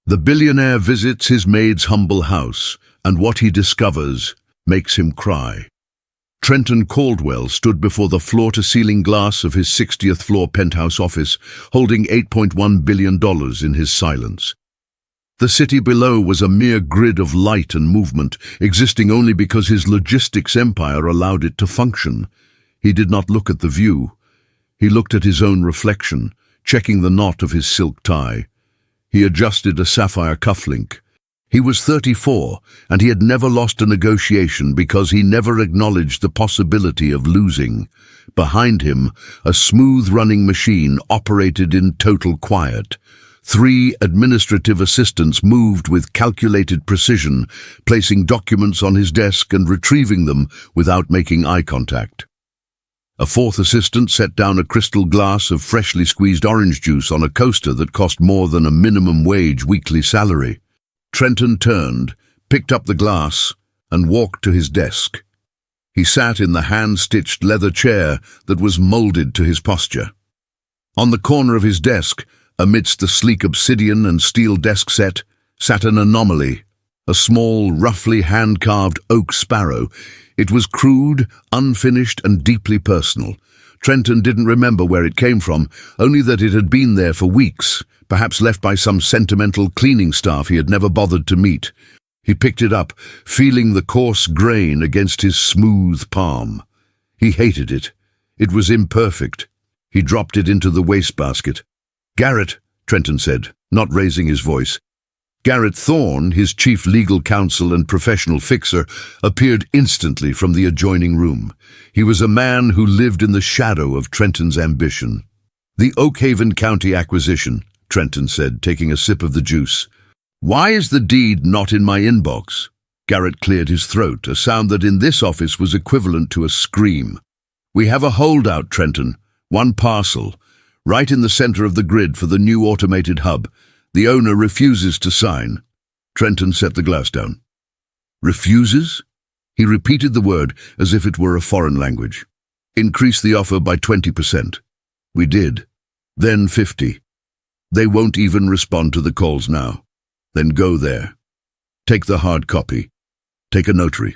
The billionaire visits his maid's humble house, and what he discovers makes him cry. Trenton Caldwell stood before the floor-to-ceiling glass of his 60th floor penthouse office, holding $8.1 billion in his silence. The city below was a mere grid of light and movement, existing only because his logistics empire allowed it to function. He did not look at the view. He looked at his own reflection, checking the knot of his silk tie. He adjusted a sapphire cufflink. He was 34, and he had never lost a negotiation because he never acknowledged the possibility of losing. Behind him, a smooth-running machine operated in total quiet. 3 administrative assistants moved with calculated precision, placing documents on his desk and retrieving them without making eye contact. A 4th assistant set down a crystal glass of freshly squeezed orange juice on a coaster that cost more than a minimum wage weekly salary. Trenton turned, picked up the glass, and walked to his desk. He sat in the hand-stitched leather chair that was molded to his posture. On the corner of his desk, amidst the sleek obsidian and steel desk set, sat an anomaly, a small, roughly hand-carved oak sparrow. It was crude, unfinished, and deeply personal. Trenton didn't remember where it came from, only that it had been there for weeks, perhaps left by some sentimental cleaning staff he had never bothered to meet. He picked it up, feeling the coarse grain against his smooth palm. He hated it. It was imperfect. He dropped it into the wastebasket. "Garrett," Trenton said, not raising his voice. Garrett Thorne, his chief legal counsel and professional fixer, appeared instantly from the adjoining room. He was a man who lived in the shadow of Trenton's ambition. "The Oakhaven County acquisition," Trenton said, taking a sip of the juice. "Why is the deed not in my inbox?" Garrett cleared his throat, a sound that in this office was equivalent to a scream. "We have a holdout, Trenton. 1 parcel. Right in the center of the grid for the new automated hub. The owner refuses to sign." Trenton set the glass down. "Refuses?" He repeated the word as if it were a foreign language. "Increase the offer by 20%. We did. Then 50. They won't even respond to the calls now. Then go there. Take the hard copy. Take a notary.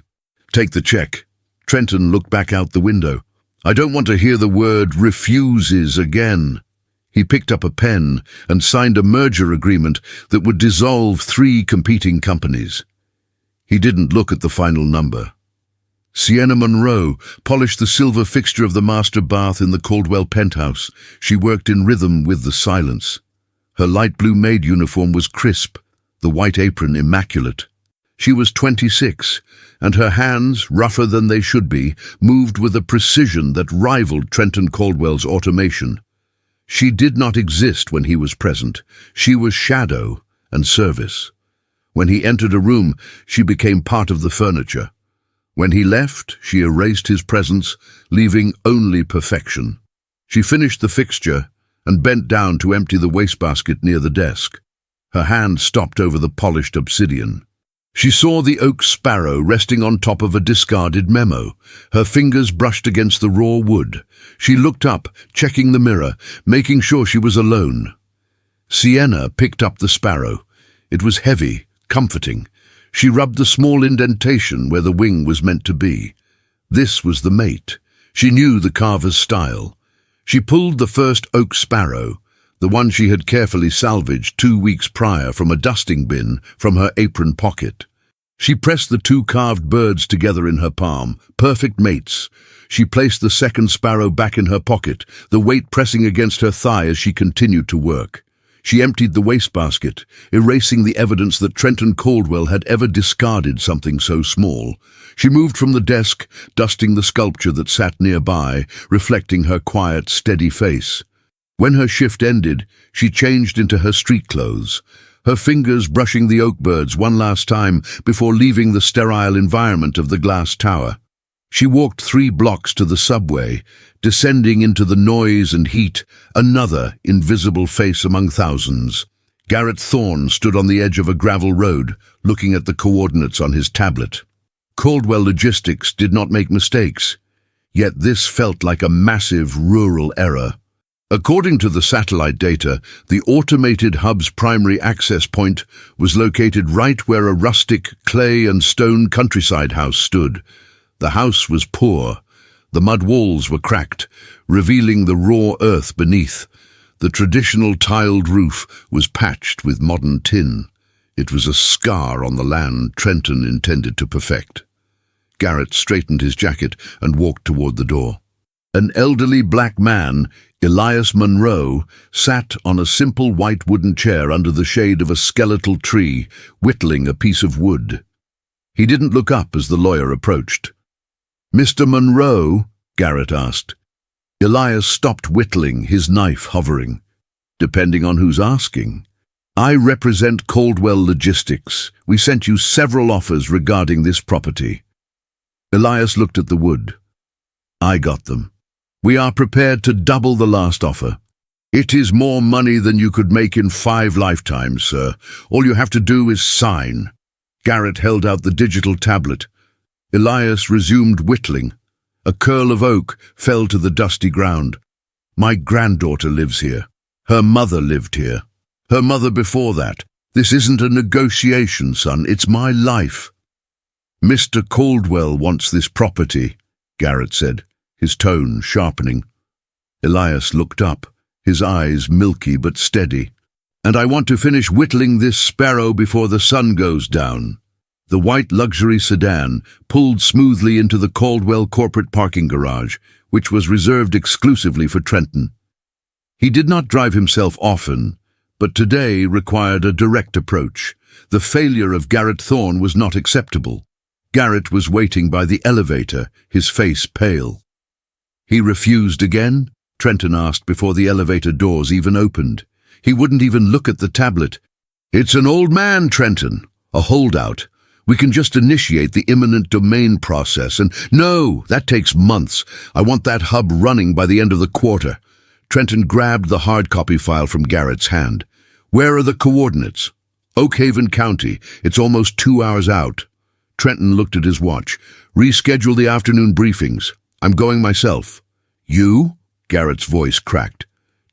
Take the check." Trenton looked back out the window. "I don't want to hear the word refuses again." He picked up a pen and signed a merger agreement that would dissolve 3 competing companies. He didn't look at the final number. Sienna Monroe polished the silver fixture of the master bath in the Caldwell penthouse. She worked in rhythm with the silence. Her light blue maid uniform was crisp, the white apron immaculate. She was 26, and her hands, rougher than they should be, moved with a precision that rivaled Trenton Caldwell's automation. She did not exist when he was present. She was shadow and service. When he entered a room, she became part of the furniture. When he left, she erased his presence, leaving only perfection. She finished the fixture and bent down to empty the wastebasket near the desk. Her hand stopped over the polished obsidian. She saw the oak sparrow resting on top of a discarded memo. Her fingers brushed against the raw wood. She looked up, checking the mirror, making sure she was alone. Sienna picked up the sparrow. It was heavy, comforting. She rubbed the small indentation where the wing was meant to be. This was the mate. She knew the carver's style. She pulled the first oak sparrow, the one she had carefully salvaged 2 weeks prior from a dusting bin, from her apron pocket. She pressed the 2 carved birds together in her palm, perfect mates. She placed the second sparrow back in her pocket, the weight pressing against her thigh as she continued to work. She emptied the wastebasket, erasing the evidence that Trenton Caldwell had ever discarded something so small. She moved from the desk, dusting the sculpture that sat nearby, reflecting her quiet, steady face. When her shift ended, she changed into her street clothes, her fingers brushing the oak birds one last time before leaving the sterile environment of the glass tower. She walked 3 blocks to the subway, descending into the noise and heat, another invisible face among thousands. Garrett Thorne stood on the edge of a gravel road, looking at the coordinates on his tablet. Caldwell Logistics did not make mistakes, yet this felt like a massive rural error. According to the satellite data, the automated hub's primary access point was located right where a rustic clay and stone countryside house stood. The house was poor. The mud walls were cracked, revealing the raw earth beneath. The traditional tiled roof was patched with modern tin. It was a scar on the land Trenton intended to perfect. Garrett straightened his jacket and walked toward the door. An elderly black man, Elias Monroe, sat on a simple white wooden chair under the shade of a skeletal tree, whittling a piece of wood. He didn't look up as the lawyer approached. "Mr. Monroe?" Garrett asked. Elias stopped whittling, his knife hovering. "Depending on who's asking." "I represent Caldwell Logistics. We sent you several offers regarding this property." Elias looked at the wood. "I got them. We are prepared to double the last offer." "It is more money than you could make in 5 lifetimes, sir. All you have to do is sign." Garrett held out the digital tablet. Elias resumed whittling. A curl of oak fell to the dusty ground. "My granddaughter lives here. Her mother lived here. Her mother before that. This isn't a negotiation, son. It's my life." "Mr. Caldwell wants this property," Garrett said, his tone sharpening. Elias looked up, his eyes milky but steady. "And I want to finish whittling this sparrow before the sun goes down." The white luxury sedan pulled smoothly into the Caldwell corporate parking garage, which was reserved exclusively for Trenton. He did not drive himself often, but today required a direct approach. The failure of Garrett Thorne was not acceptable. Garrett was waiting by the elevator, his face pale. "He refused again?" Trenton asked before the elevator doors even opened. He wouldn't even look at the tablet. "It's an old man, Trenton. A holdout. We can just initiate the eminent domain process and—" "No, that takes months. I want that hub running by the end of the quarter." Trenton grabbed the hard copy file from Garrett's hand. "Where are the coordinates?" "Oak Haven County. It's almost 2 hours out." Trenton looked at his watch. "Reschedule the afternoon briefings. I'm going myself." "You?" Garrett's voice cracked.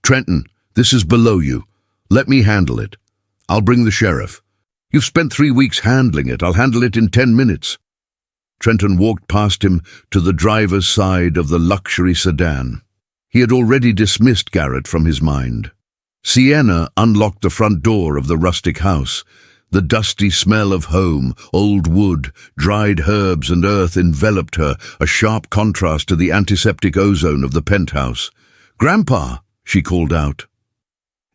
"Trenton, this is below you. Let me handle it. I'll bring the sheriff." "You've spent 3 weeks handling it. I'll handle it in 10 minutes. Trenton walked past him to the driver's side of the luxury sedan. He had already dismissed Garrett from his mind. Sienna unlocked the front door of the rustic house. The dusty smell of home, old wood, dried herbs and earth enveloped her, a sharp contrast to the antiseptic ozone of the penthouse. "Grandpa!" she called out.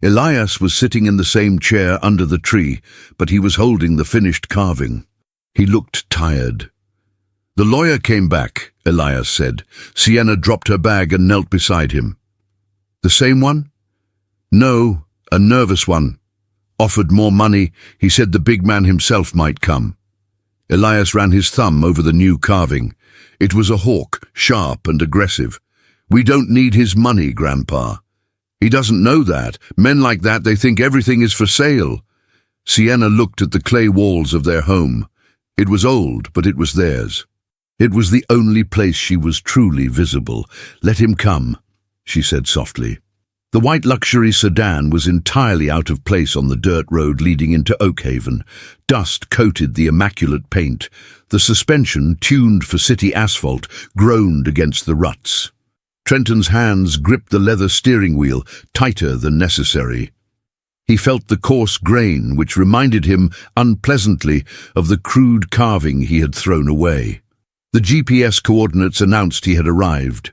Elias was sitting in the same chair under the tree, but he was holding the finished carving. He looked tired. "The lawyer came back," Elias said. Sienna dropped her bag and knelt beside him. "The same one?" "No, a nervous one. Offered more money. He said the big man himself might come." Elias ran his thumb over the new carving. It was a hawk, sharp and aggressive. "We don't need his money, Grandpa." "He doesn't know that. Men like that, they think everything is for sale." Sienna looked at the clay walls of their home. It was old, but it was theirs. It was the only place she was truly visible. "Let him come," she said softly. The white luxury sedan was entirely out of place on the dirt road leading into Oak Haven. Dust coated the immaculate paint. The suspension, tuned for city asphalt, groaned against the ruts. Trenton's hands gripped the leather steering wheel, tighter than necessary. He felt the coarse grain, which reminded him unpleasantly of the crude carving he had thrown away. The GPS coordinates announced he had arrived.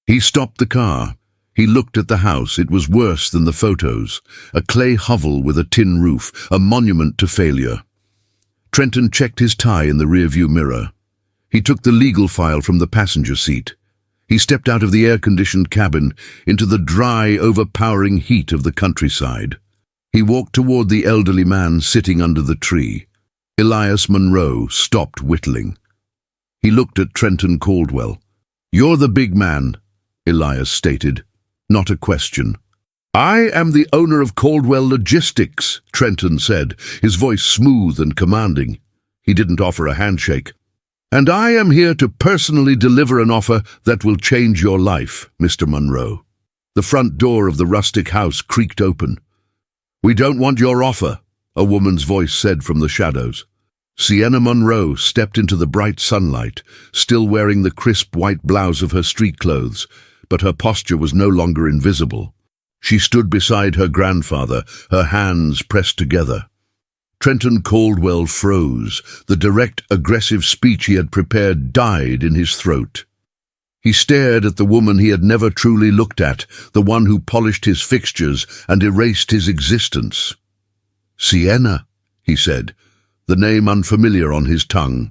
He stopped the car. He looked at the house. It was worse than the photos. A clay hovel with a tin roof, a monument to failure. Trenton checked his tie in the rearview mirror. He took the legal file from the passenger seat. He stepped out of the air-conditioned cabin into the dry, overpowering heat of the countryside. He walked toward the elderly man sitting under the tree. Elias Monroe stopped whittling. He looked at Trenton Caldwell. "You're the big man," Elias stated. Not a question. "I am the owner of Caldwell Logistics," Trenton said, his voice smooth and commanding. He didn't offer a handshake. "And I am here to personally deliver an offer that will change your life, Mr. Monroe." The front door of the rustic house creaked open. "We don't want your offer," a woman's voice said from the shadows. Sienna Monroe stepped into the bright sunlight, still wearing the crisp white blouse of her street clothes, but her posture was no longer invisible. She stood beside her grandfather, her hands pressed together. Trenton Caldwell froze. The direct, aggressive speech he had prepared died in his throat. He stared at the woman he had never truly looked at, the one who polished his fixtures and erased his existence. "Sienna," he said, the name unfamiliar on his tongue.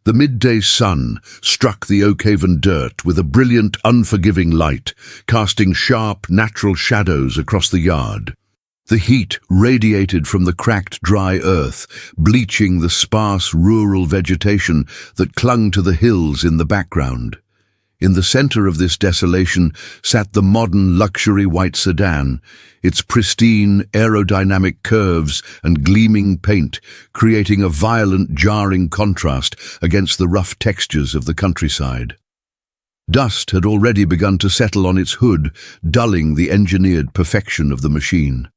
The midday sun struck the Oakhaven dirt with a brilliant, unforgiving light, casting sharp, natural shadows across the yard. The heat radiated from the cracked, dry earth, bleaching the sparse, rural vegetation that clung to the hills in the background. In the center of this desolation sat the modern luxury white sedan, its pristine aerodynamic curves and gleaming paint creating a violent, jarring contrast against the rough textures of the countryside. Dust had already begun to settle on its hood, dulling the engineered perfection of the machine.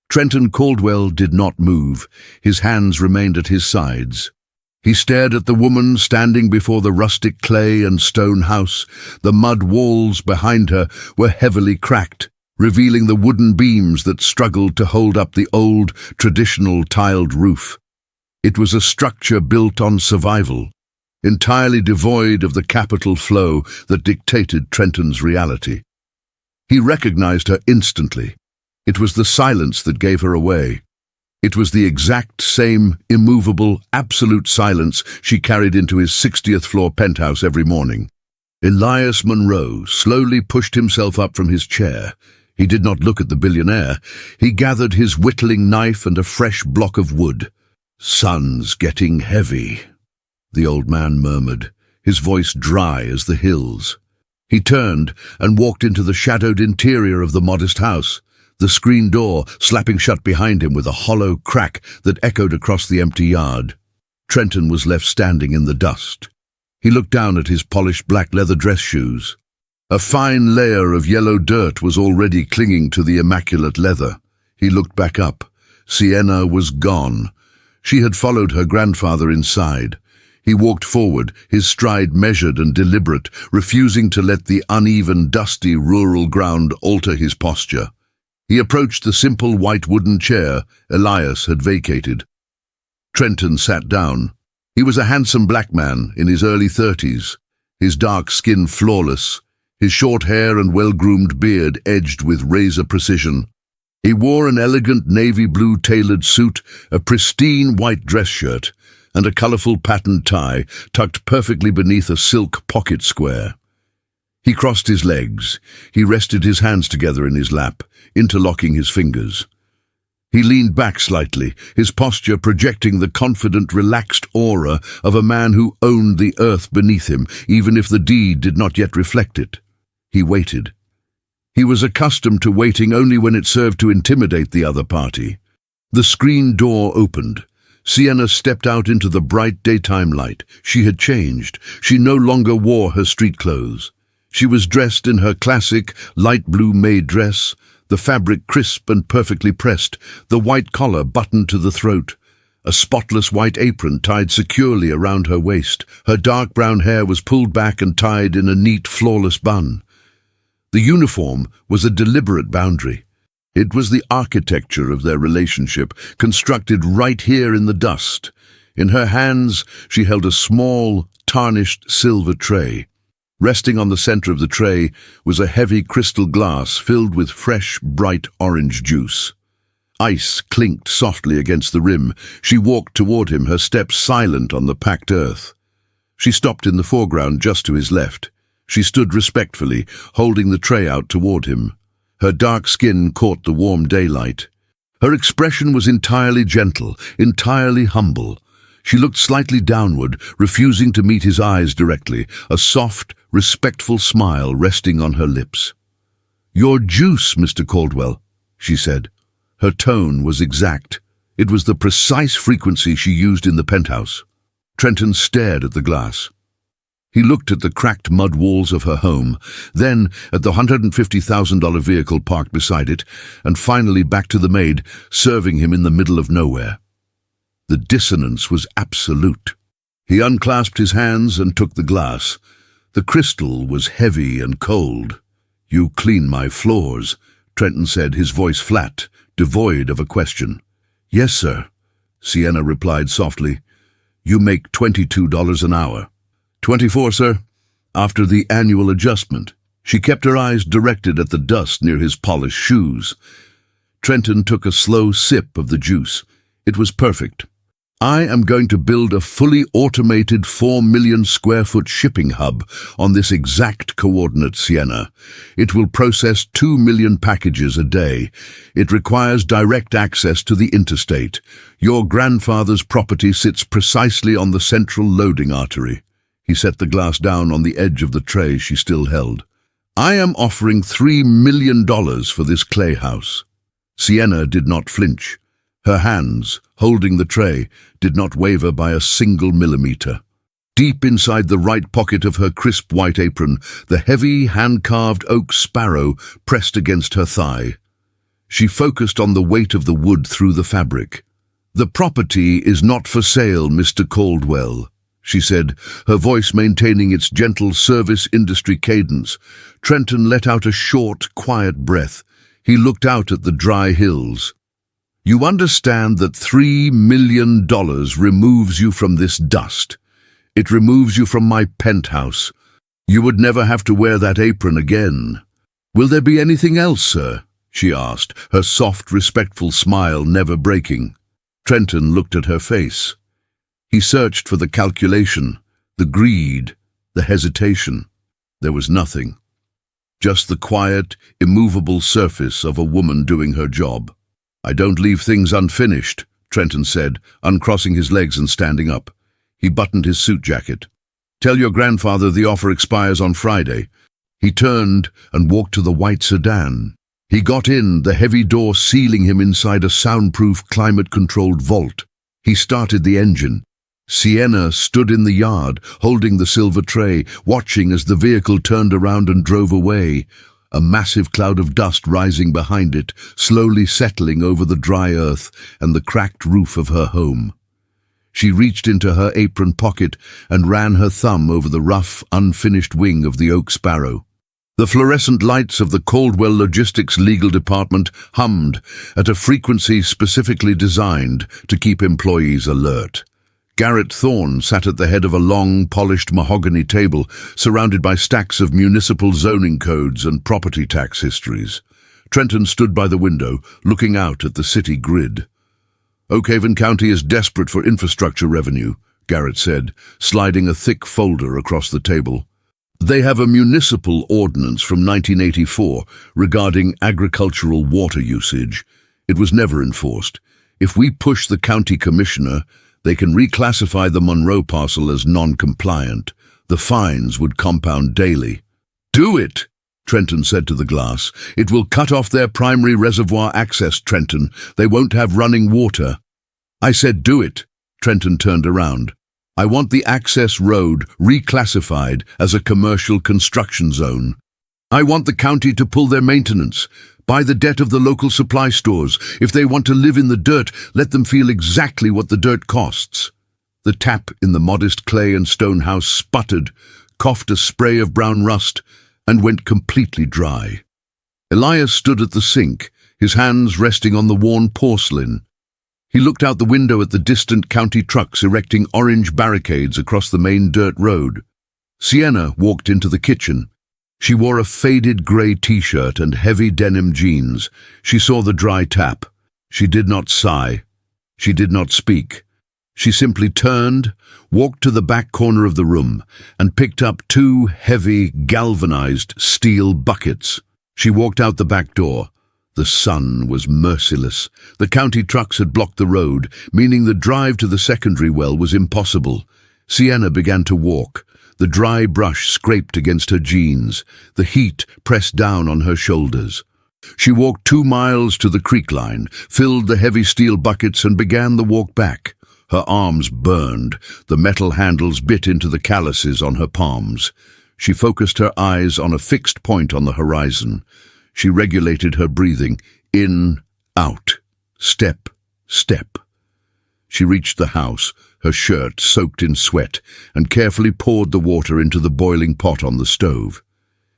Trenton Caldwell did not move. His hands remained at his sides. He stared at the woman standing before the rustic clay and stone house. The mud walls behind her were heavily cracked, revealing the wooden beams that struggled to hold up the old, traditional tiled roof. It was a structure built on survival, entirely devoid of the capital flow that dictated Trenton's reality. He recognized her instantly. It was the silence that gave her away. It was the exact same immovable, absolute silence she carried into his 60th floor penthouse every morning. Elias Monroe slowly pushed himself up from his chair. He did not look at the billionaire. He gathered his whittling knife and a fresh block of wood. "Sun's getting heavy," the old man murmured, his voice dry as the hills. He turned and walked into the shadowed interior of the modest house, the screen door slapping shut behind him with a hollow crack that echoed across the empty yard. Trenton was left standing in the dust. He looked down at his polished black leather dress shoes. A fine layer of yellow dirt was already clinging to the immaculate leather. He looked back up. Sienna was gone. She had followed her grandfather inside. He walked forward, his stride measured and deliberate, refusing to let the uneven, dusty rural ground alter his posture. He approached the simple white wooden chair Elias had vacated. Trenton sat down. He was a handsome black man in his early 30s, his dark skin flawless, his short hair and well-groomed beard edged with razor precision. He wore an elegant navy blue tailored suit, a pristine white dress shirt, and a colorful patterned tie tucked perfectly beneath a silk pocket square. He crossed his legs. He rested his hands together in his lap, interlocking his fingers. He leaned back slightly, his posture projecting the confident, relaxed aura of a man who owned the earth beneath him, even if the deed did not yet reflect it. He waited. He was accustomed to waiting only when it served to intimidate the other party. The screen door opened. Sienna stepped out into the bright daytime light. She had changed. She no longer wore her street clothes. She was dressed in her classic light blue Maid dress, the fabric crisp and perfectly pressed, the white collar buttoned to the throat, a spotless white apron tied securely around her waist. Her dark brown hair was pulled back and tied in a neat, flawless bun. The uniform was a deliberate boundary. It was the architecture of their relationship, constructed right here in the dust. In her hands, she held a small, tarnished silver tray. Resting on the center of the tray was a heavy crystal glass filled with fresh, bright orange juice. Ice clinked softly against the rim. She walked toward him, her steps silent on the packed earth. She stopped in the foreground just to his left. She stood respectfully, holding the tray out toward him. Her dark skin caught the warm daylight. Her expression was entirely gentle, entirely humble. She looked slightly downward, refusing to meet his eyes directly, a soft, respectful smile resting on her lips. "Your juice, Mr. Caldwell," she said. Her tone was exact. It was the precise frequency she used in the penthouse. Trenton stared at the glass. He looked at the cracked mud walls of her home, then at the $150,000 vehicle parked beside it, and finally back to the maid, serving him in the middle of nowhere. The dissonance was absolute. He unclasped his hands and took the glass. The crystal was heavy and cold. "You clean my floors," Trenton said, his voice flat, devoid of a question. "Yes, sir," Sienna replied softly. "You make $22 an hour." "24, sir, after the annual adjustment." She kept her eyes directed at the dust near his polished shoes. Trenton took a slow sip of the juice. It was perfect. "I am going to build a fully automated 4 million square foot shipping hub on this exact coordinate, Sienna. It will process 2 million packages a day. It requires direct access to the interstate. Your grandfather's property sits precisely on the central loading artery." He set the glass down on the edge of the tray she still held. "I am offering $3 million for this clay house." Sienna did not flinch. Her hands, holding the tray, did not waver by a single millimeter. Deep inside the right pocket of her crisp white apron, the heavy, hand-carved oak sparrow pressed against her thigh. She focused on the weight of the wood through the fabric. "The property is not for sale, Mr. Caldwell," she said, her voice maintaining its gentle service industry cadence. Trenton let out a short, quiet breath. He looked out at the dry hills. "You understand that $3 million removes you from this dust. It removes you from my penthouse. You would never have to wear that apron again." "Will there be anything else, sir?" she asked, her soft, respectful smile never breaking. Trenton looked at her face. He searched for the calculation, the greed, the hesitation. There was nothing. Just the quiet, immovable surface of a woman doing her job. "I don't leave things unfinished," Trenton said, uncrossing his legs and standing up. He buttoned his suit jacket. "Tell your grandfather the offer expires on Friday." He turned and walked to the white sedan. He got in, the heavy door sealing him inside a soundproof, climate-controlled vault. He started the engine. Sienna stood in the yard, holding the silver tray, watching as the vehicle turned around and drove away. A massive cloud of dust rising behind it, slowly settling over the dry earth and the cracked roof of her home. She reached into her apron pocket and ran her thumb over the rough, unfinished wing of the oak sparrow. The fluorescent lights of the Caldwell Logistics legal department hummed at a frequency specifically designed to keep employees alert. Garrett Thorne sat at the head of a long, polished mahogany table, surrounded by stacks of municipal zoning codes and property tax histories. Trenton stood by the window, looking out at the city grid. "Oakhaven County is desperate for infrastructure revenue," Garrett said, sliding a thick folder across the table. "They have a municipal ordinance from 1984 regarding agricultural water usage. It was never enforced. If we push the county commissioner, they can reclassify the Monroe parcel as non-compliant. The fines would compound daily." "Do it," Trenton said to the glass. "It will cut off their primary reservoir access, Trenton. They won't have running water." "I said do it." Trenton turned around. "I want the access road reclassified as a commercial construction zone. I want the county to pull their maintenance, buy the debt of the local supply stores. If they want to live in the dirt, let them feel exactly what the dirt costs." The tap in the modest clay and stone house sputtered, coughed a spray of brown rust, and went completely dry. Elias stood at the sink, his hands resting on the worn porcelain. He looked out the window at the distant county trucks erecting orange barricades across the main dirt road. Sienna walked into the kitchen. She wore a faded grey t-shirt and heavy denim jeans. She saw the dry tap. She did not sigh. She did not speak. She simply turned, walked to the back corner of the room, and picked up 2 heavy, galvanized steel buckets. She walked out the back door. The sun was merciless. The county trucks had blocked the road, meaning the drive to the secondary well was impossible. Sienna began to walk. The dry brush scraped against her jeans. The heat pressed down on her shoulders. She walked 2 miles to the creek line, filled the heavy steel buckets, and began the walk back. Her arms burned, the metal handles bit into the calluses on her palms. She focused her eyes on a fixed point on the horizon. She regulated her breathing, in, out, step, step. She reached the house, her shirt soaked in sweat, and carefully poured the water into the boiling pot on the stove.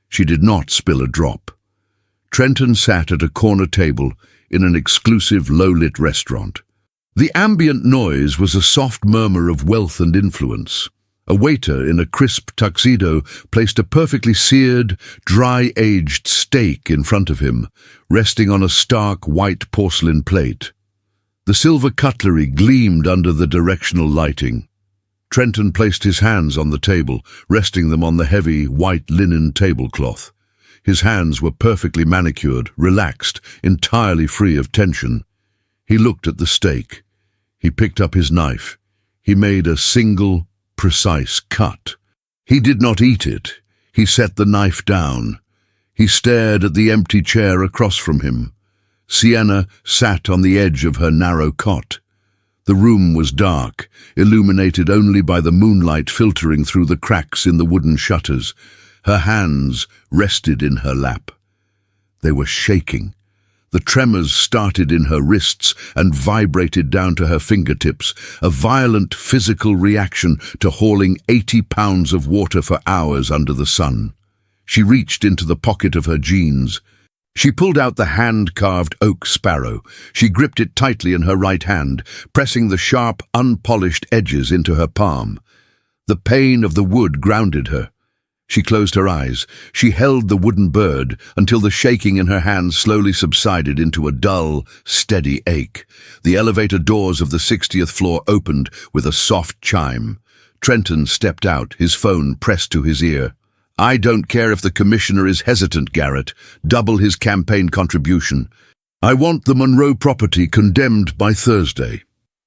She did not spill a drop. Trenton sat at a corner table in an exclusive low-lit restaurant. The ambient noise was a soft murmur of wealth and influence. A waiter in a crisp tuxedo placed a perfectly seared, dry-aged steak in front of him, resting on a stark white porcelain plate. The silver cutlery gleamed under the directional lighting. Trenton placed his hands on the table, resting them on the heavy, white linen tablecloth. His hands were perfectly manicured, relaxed, entirely free of tension. He looked at the steak. He picked up his knife. He made a single, precise cut. He did not eat it. He set the knife down. He stared at the empty chair across from him. Sienna sat on the edge of her narrow cot. The room was dark, illuminated only by the moonlight filtering through the cracks in the wooden shutters. Her hands rested in her lap. They were shaking. The tremors started in her wrists and vibrated down to her fingertips, a violent physical reaction to hauling 80 pounds of water for hours under the sun. She reached into the pocket of her jeans. She pulled out the hand-carved oak sparrow. She gripped it tightly in her right hand, pressing the sharp, unpolished edges into her palm. The pain of the wood grounded her. She closed her eyes. She held the wooden bird until the shaking in her hands slowly subsided into a dull, steady ache. The elevator doors of the 60th floor opened with a soft chime. Trenton stepped out, his phone pressed to his ear. "I don't care if the commissioner is hesitant, Garrett. Double his campaign contribution. I want the Monroe property condemned by Thursday."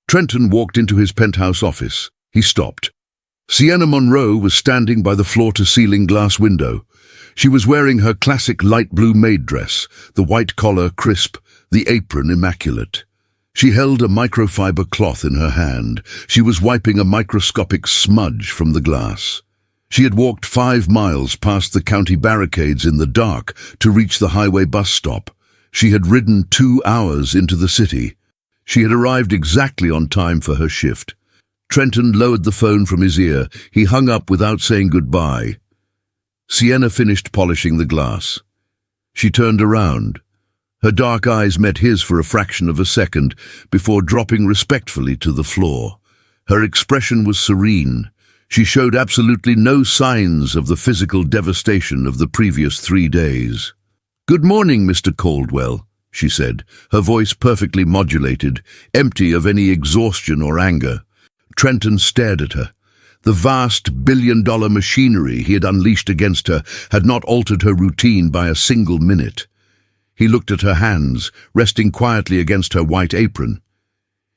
Trenton walked into his penthouse office. He stopped. Sienna Monroe was standing by the floor-to-ceiling glass window. She was wearing her classic light blue maid dress, the white collar crisp, the apron immaculate. She held a microfiber cloth in her hand. She was wiping a microscopic smudge from the glass. She had walked 5 miles past the county barricades in the dark to reach the highway bus stop. She had ridden 2 hours into the city. She had arrived exactly on time for her shift. Trenton lowered the phone from his ear. He hung up without saying goodbye. Sienna finished polishing the glass. She turned around. Her dark eyes met his for a fraction of a second before dropping respectfully to the floor. Her expression was serene. She showed absolutely no signs of the physical devastation of the previous 3 days. "Good morning, Mr. Caldwell," she said, her voice perfectly modulated, empty of any exhaustion or anger. Trenton stared at her. The vast billion-dollar machinery he had unleashed against her had not altered her routine by a single minute. He looked at her hands, resting quietly against her white apron.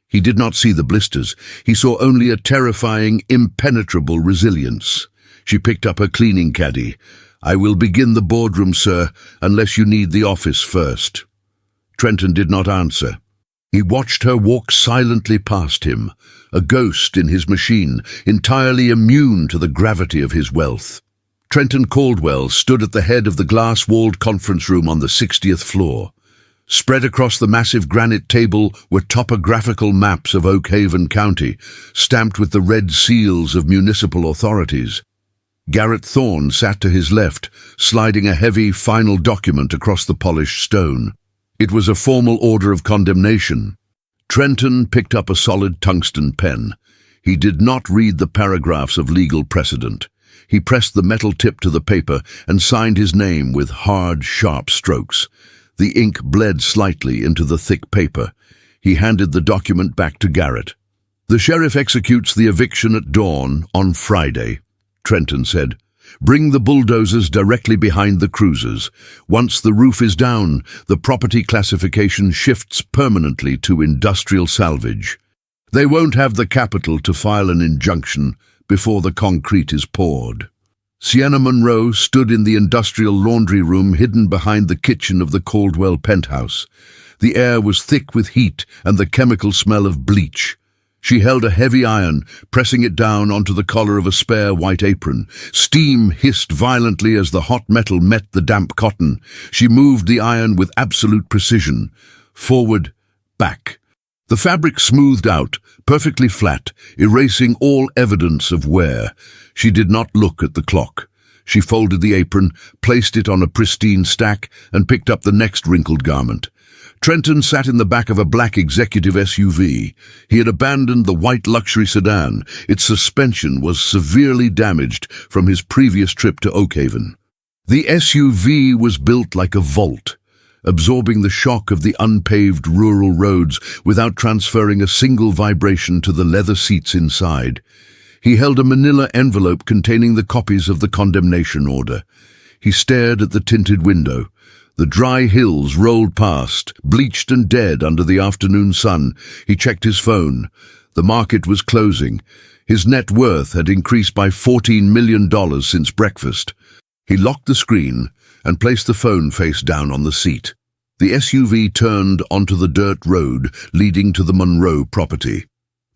He did not see the blisters. He saw only a terrifying, impenetrable resilience. She picked up her cleaning caddy. "I will begin the boardroom, sir, unless you need the office first." Trenton did not answer. He watched her walk silently past him, a ghost in his machine, entirely immune to the gravity of his wealth. Trenton Caldwell stood at the head of the glass-walled conference room on the 60th floor. Spread across the massive granite table were topographical maps of Oak Haven County, stamped with the red seals of municipal authorities. Garrett Thorne sat to his left, sliding a heavy final document across the polished stone. It was a formal order of condemnation. Trenton picked up a solid tungsten pen. He did not read the paragraphs of legal precedent. He pressed the metal tip to the paper and signed his name with hard, sharp strokes. The ink bled slightly into the thick paper. He handed the document back to Garrett. "The sheriff executes the eviction at dawn on Friday," Trenton said. "Bring the bulldozers directly behind the cruisers. Once the roof is down, the property classification shifts permanently to industrial salvage. They won't have the capital to file an injunction before the concrete is poured." Sienna Monroe stood in the industrial laundry room hidden behind the kitchen of the Caldwell penthouse. The air was thick with heat and the chemical smell of bleach. She held a heavy iron, pressing it down onto the collar of a spare white apron. Steam hissed violently as the hot metal met the damp cotton. She moved the iron with absolute precision. Forward, back. The fabric smoothed out, perfectly flat, erasing all evidence of wear. She did not look at the clock. She folded the apron, placed it on a pristine stack, and picked up the next wrinkled garment. Trenton sat in the back of a black executive SUV. He had abandoned the white luxury sedan. Its suspension was severely damaged from his previous trip to Oakhaven. The SUV was built like a vault, absorbing the shock of the unpaved rural roads without transferring a single vibration to the leather seats inside. He held a manila envelope containing the copies of the condemnation order. He stared at the tinted window. The dry hills rolled past, bleached and dead under the afternoon sun. He checked his phone. The market was closing. His net worth had increased by $14 million since breakfast. He locked the screen and placed the phone face down on the seat. The SUV turned onto the dirt road leading to the Monroe property.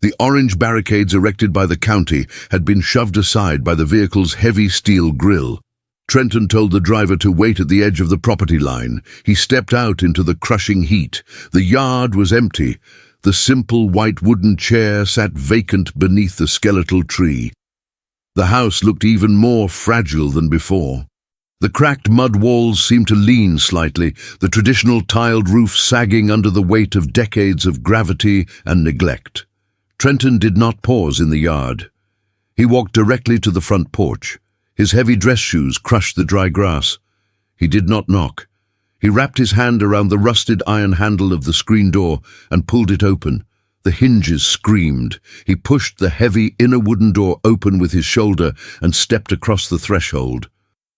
The orange barricades erected by the county had been shoved aside by the vehicle's heavy steel grille. Trenton told the driver to wait at the edge of the property line. He stepped out into the crushing heat. The yard was empty. The simple white wooden chair sat vacant beneath the skeletal tree. The house looked even more fragile than before. The cracked mud walls seemed to lean slightly, the traditional tiled roof sagging under the weight of decades of gravity and neglect. Trenton did not pause in the yard. He walked directly to the front porch. His heavy dress shoes crushed the dry grass. He did not knock. He wrapped his hand around the rusted iron handle of the screen door and pulled it open. The hinges screamed. He pushed the heavy inner wooden door open with his shoulder and stepped across the threshold.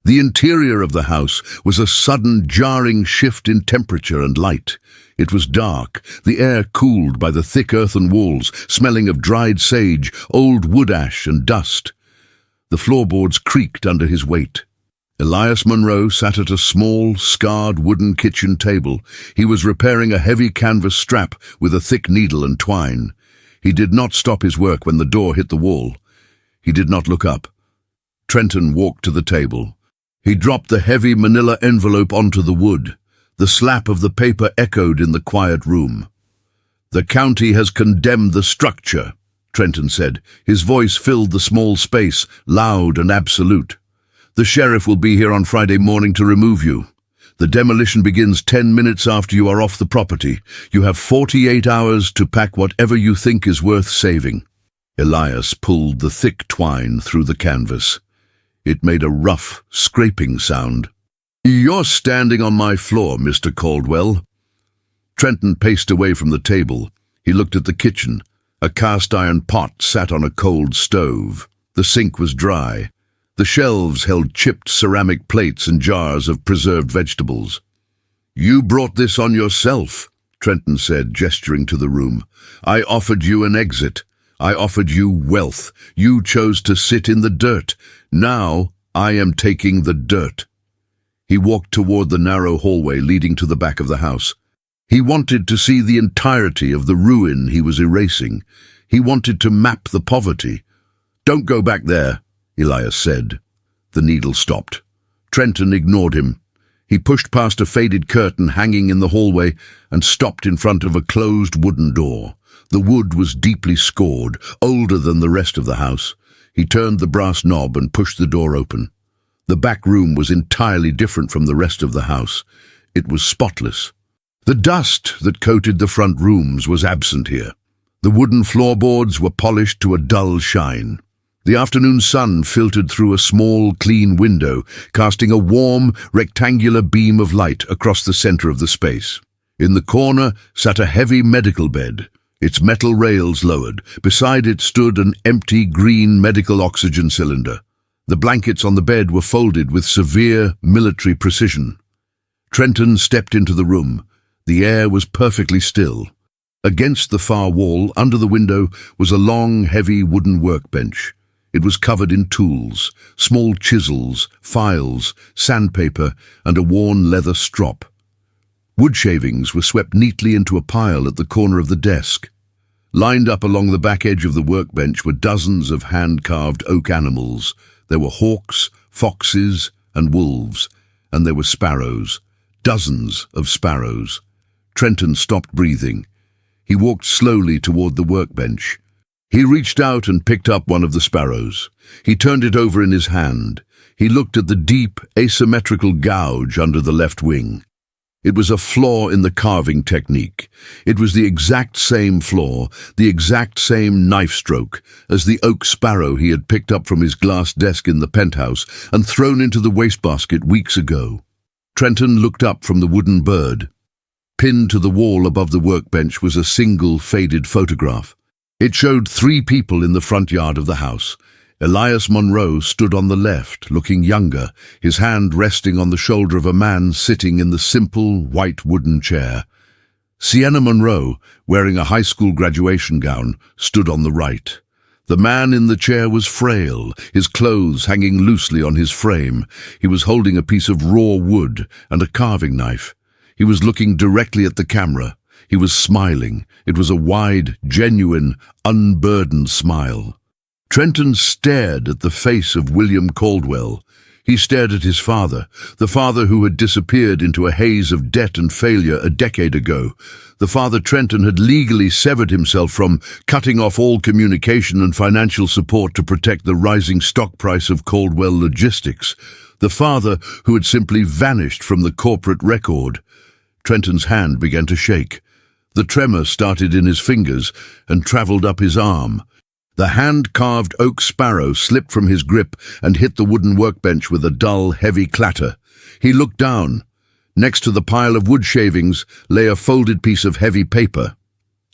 The interior of the house was a sudden, jarring shift in temperature and light. It was dark, the air cooled by the thick earthen walls, smelling of dried sage, old wood ash and dust. The floorboards creaked under his weight. Elias Monroe sat at a small, scarred wooden kitchen table. He was repairing a heavy canvas strap with a thick needle and twine. He did not stop his work when the door hit the wall. He did not look up. Trenton walked to the table. He dropped the heavy manila envelope onto the wood. The slap of the paper echoed in the quiet room. "The county has condemned the structure," Trenton said. His voice filled the small space, loud and absolute. "The sheriff will be here on Friday morning to remove you. The demolition begins 10 minutes after you are off the property. You have 48 hours to pack whatever you think is worth saving." Elias pulled the thick twine through the canvas. It made a rough, scraping sound. "You're standing on my floor, Mr. Caldwell." Trenton paced away from the table. He looked at the kitchen. A cast-iron pot sat on a cold stove. The sink was dry. The shelves held chipped ceramic plates and jars of preserved vegetables. "You brought this on yourself," Trenton said, gesturing to the room. "I offered you an exit. I offered you wealth. You chose to sit in the dirt. Now I am taking the dirt." He walked toward the narrow hallway leading to the back of the house. He wanted to see the entirety of the ruin he was erasing. He wanted to map the poverty. "Don't go back there," Elias said. The needle stopped. Trenton ignored him. He pushed past a faded curtain hanging in the hallway and stopped in front of a closed wooden door. The wood was deeply scored, older than the rest of the house. He turned the brass knob and pushed the door open. The back room was entirely different from the rest of the house. It was spotless. The dust that coated the front rooms was absent here. The wooden floorboards were polished to a dull shine. The afternoon sun filtered through a small, clean window, casting a warm, rectangular beam of light across the center of the space. In the corner sat a heavy medical bed, its metal rails lowered. Beside it stood an empty green medical oxygen cylinder. The blankets on the bed were folded with severe military precision. Trenton stepped into the room. The air was perfectly still. Against the far wall, under the window, was a long, heavy wooden workbench. It was covered in tools, small chisels, files, sandpaper, and a worn leather strop. Wood shavings were swept neatly into a pile at the corner of the desk. Lined up along the back edge of the workbench were dozens of hand-carved oak animals. There were hawks, foxes, and wolves, and there were sparrows. Dozens of sparrows. Trenton stopped breathing. He walked slowly toward the workbench. He reached out and picked up one of the sparrows. He turned it over in his hand. He looked at the deep, asymmetrical gouge under the left wing. It was a flaw in the carving technique. It was the exact same flaw, the exact same knife stroke, as the oak sparrow he had picked up from his glass desk in the penthouse and thrown into the wastebasket weeks ago. Trenton looked up from the wooden bird. Pinned to the wall above the workbench was a single faded photograph. It showed 3 people in the front yard of the house. Elias Monroe stood on the left, looking younger, his hand resting on the shoulder of a man sitting in the simple, white wooden chair. Sienna Monroe, wearing a high school graduation gown, stood on the right. The man in the chair was frail, his clothes hanging loosely on his frame. He was holding a piece of raw wood and a carving knife. He was looking directly at the camera. He was smiling. It was a wide, genuine, unburdened smile. Trenton stared at the face of William Caldwell. He stared at his father, the father who had disappeared into a haze of debt and failure a decade ago. The father Trenton had legally severed himself from, cutting off all communication and financial support to protect the rising stock price of Caldwell Logistics. The father who had simply vanished from the corporate record. Trenton's hand began to shake. The tremor started in his fingers and traveled up his arm. The hand-carved oak sparrow slipped from his grip and hit the wooden workbench with a dull, heavy clatter. He looked down. Next to the pile of wood shavings lay a folded piece of heavy paper.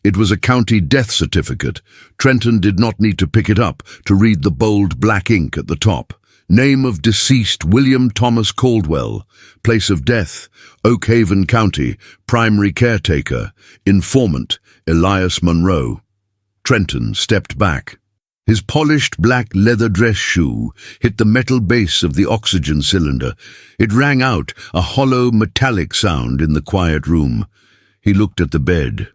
It was a county death certificate. Trenton did not need to pick it up to read the bold black ink at the top. Name of deceased William Thomas Caldwell. Place of death, Oak Haven County. Primary caretaker. Informant, Elias Monroe. Trenton stepped back. His polished black leather dress shoe hit the metal base of the oxygen cylinder. It rang out, a hollow metallic sound in the quiet room. He looked at the bed.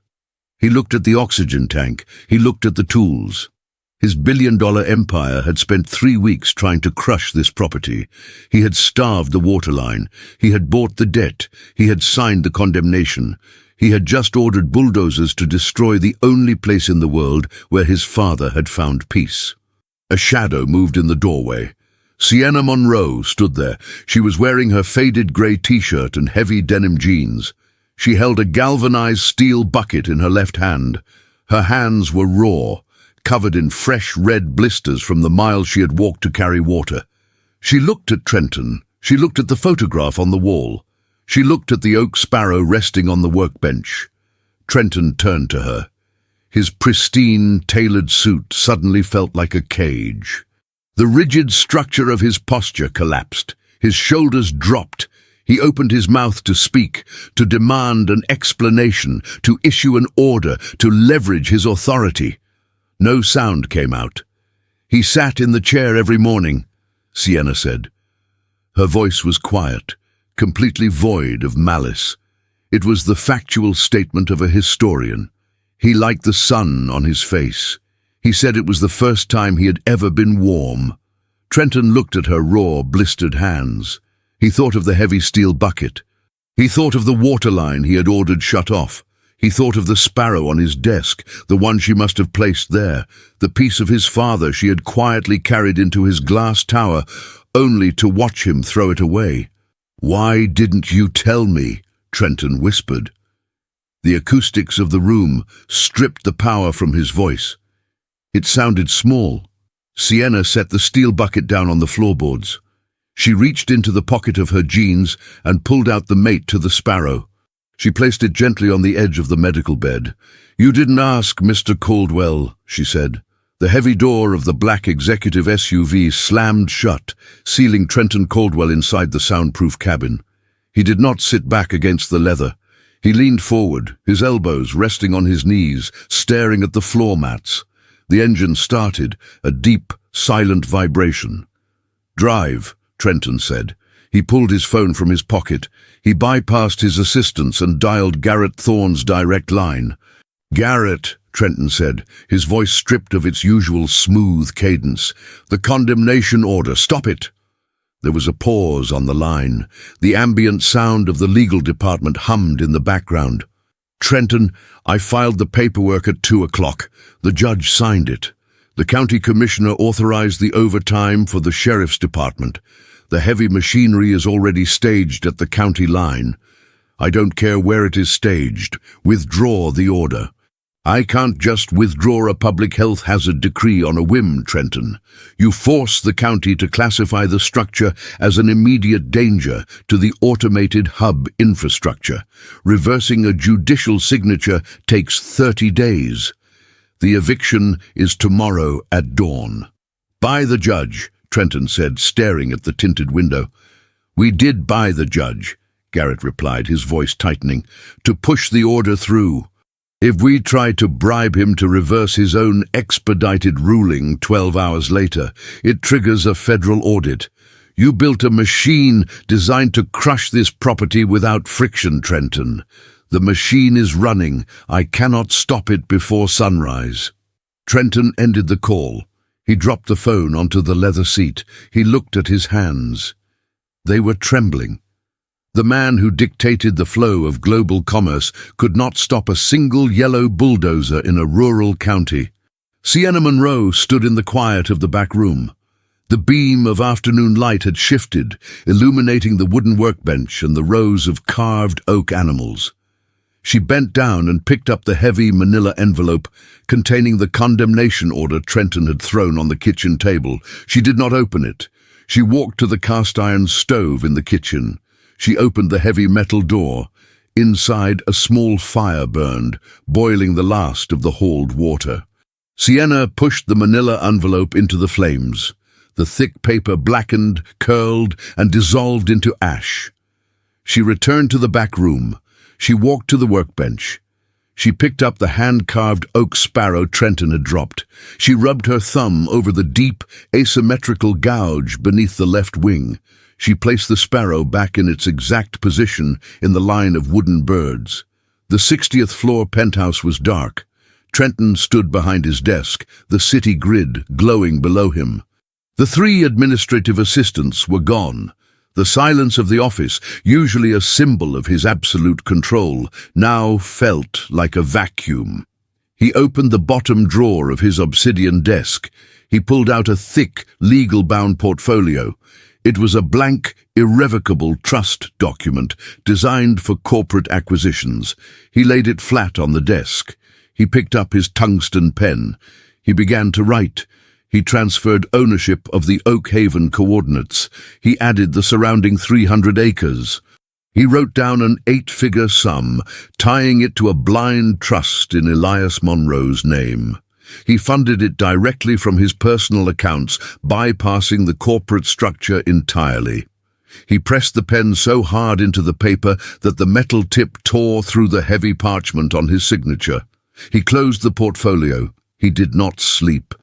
He looked at the oxygen tank. He looked at the tools. His billion-dollar empire had spent 3 weeks trying to crush this property. He had starved the waterline. He had bought the debt. He had signed the condemnation. He had just ordered bulldozers to destroy the only place in the world where his father had found peace. A shadow moved in the doorway. Sienna Monroe stood there. She was wearing her faded grey t-shirt and heavy denim jeans. She held a galvanized steel bucket in her left hand. Her hands were raw, covered in fresh red blisters from the miles she had walked to carry water. She looked at Trenton. She looked at the photograph on the wall. She looked at the oak sparrow resting on the workbench. Trenton turned to her. His pristine, tailored suit suddenly felt like a cage. The rigid structure of his posture collapsed. His shoulders dropped. He opened his mouth to speak, to demand an explanation, to issue an order, to leverage his authority. No sound came out. He sat in the chair every morning, Sienna said. Her voice was quiet, completely void of malice. It was the factual statement of a historian. He liked the sun on his face. He said it was the first time he had ever been warm. Trenton looked at her raw, blistered hands. He thought of the heavy steel bucket. He thought of the waterline he had ordered shut off. He thought of the sparrow on his desk, the one she must have placed there, the piece of his father she had quietly carried into his glass tower, only to watch him throw it away. "Why didn't you tell me?" Trenton whispered. The acoustics of the room stripped the power from his voice. It sounded small. Sienna set the steel bucket down on the floorboards. She reached into the pocket of her jeans and pulled out the mate to the sparrow. She placed it gently on the edge of the medical bed. "You didn't ask, Mr. Caldwell," she said. The heavy door of the black executive SUV slammed shut, sealing Trenton Caldwell inside the soundproof cabin. He did not sit back against the leather. He leaned forward, his elbows resting on his knees, staring at the floor mats. The engine started, a deep, silent vibration. "Drive," Trenton said. He pulled his phone from his pocket. He bypassed his assistants and dialed Garrett Thorne's direct line. "Garrett," Trenton said, his voice stripped of its usual smooth cadence. "The condemnation order. Stop it!" There was a pause on the line. The ambient sound of the legal department hummed in the background. "Trenton, I filed the paperwork at 2 o'clock. The judge signed it. The county commissioner authorized the overtime for the sheriff's department. The heavy machinery is already staged at the county line. I don't care where it is staged. Withdraw the order." "I can't just withdraw a public health hazard decree on a whim, Trenton. You force the county to classify the structure as an immediate danger to the automated hub infrastructure. Reversing a judicial signature takes 30 days. The eviction is tomorrow at dawn." "By the judge," Trenton said, staring at the tinted window. "We did buy the judge," Garrett replied, his voice tightening, "to push the order through. If we try to bribe him to reverse his own expedited ruling 12 hours later, it triggers a federal audit. You built a machine designed to crush this property without friction, Trenton. The machine is running. I cannot stop it before sunrise." Trenton ended the call. He dropped the phone onto the leather seat. He looked at his hands. They were trembling. The man who dictated the flow of global commerce could not stop a single yellow bulldozer in a rural county. Sienna Monroe stood in the quiet of the back room. The beam of afternoon light had shifted, illuminating the wooden workbench and the rows of carved oak animals. She bent down and picked up the heavy manila envelope containing the condemnation order Trenton had thrown on the kitchen table. She did not open it. She walked to the cast-iron stove in the kitchen. She opened the heavy metal door. Inside, a small fire burned, boiling the last of the hauled water. Sienna pushed the manila envelope into the flames. The thick paper blackened, curled, and dissolved into ash. She returned to the back room. She walked to the workbench. She picked up the hand-carved oak sparrow Trenton had dropped. She rubbed her thumb over the deep, asymmetrical gouge beneath the left wing. She placed the sparrow back in its exact position in the line of wooden birds. The 60th floor penthouse was dark. Trenton stood behind his desk, the city grid glowing below him. The 3 administrative assistants were gone. The silence of the office, usually a symbol of his absolute control, now felt like a vacuum. He opened the bottom drawer of his obsidian desk. He pulled out a thick, legal-bound portfolio. It was a blank, irrevocable trust document designed for corporate acquisitions. He laid it flat on the desk. He picked up his tungsten pen. He began to write. He transferred ownership of the Oak Haven coordinates. He added the surrounding 300 acres. He wrote down an 8-figure sum, tying it to a blind trust in Elias Monroe's name. He funded it directly from his personal accounts, bypassing the corporate structure entirely. He pressed the pen so hard into the paper that the metal tip tore through the heavy parchment on his signature. He closed the portfolio. He did not sleep.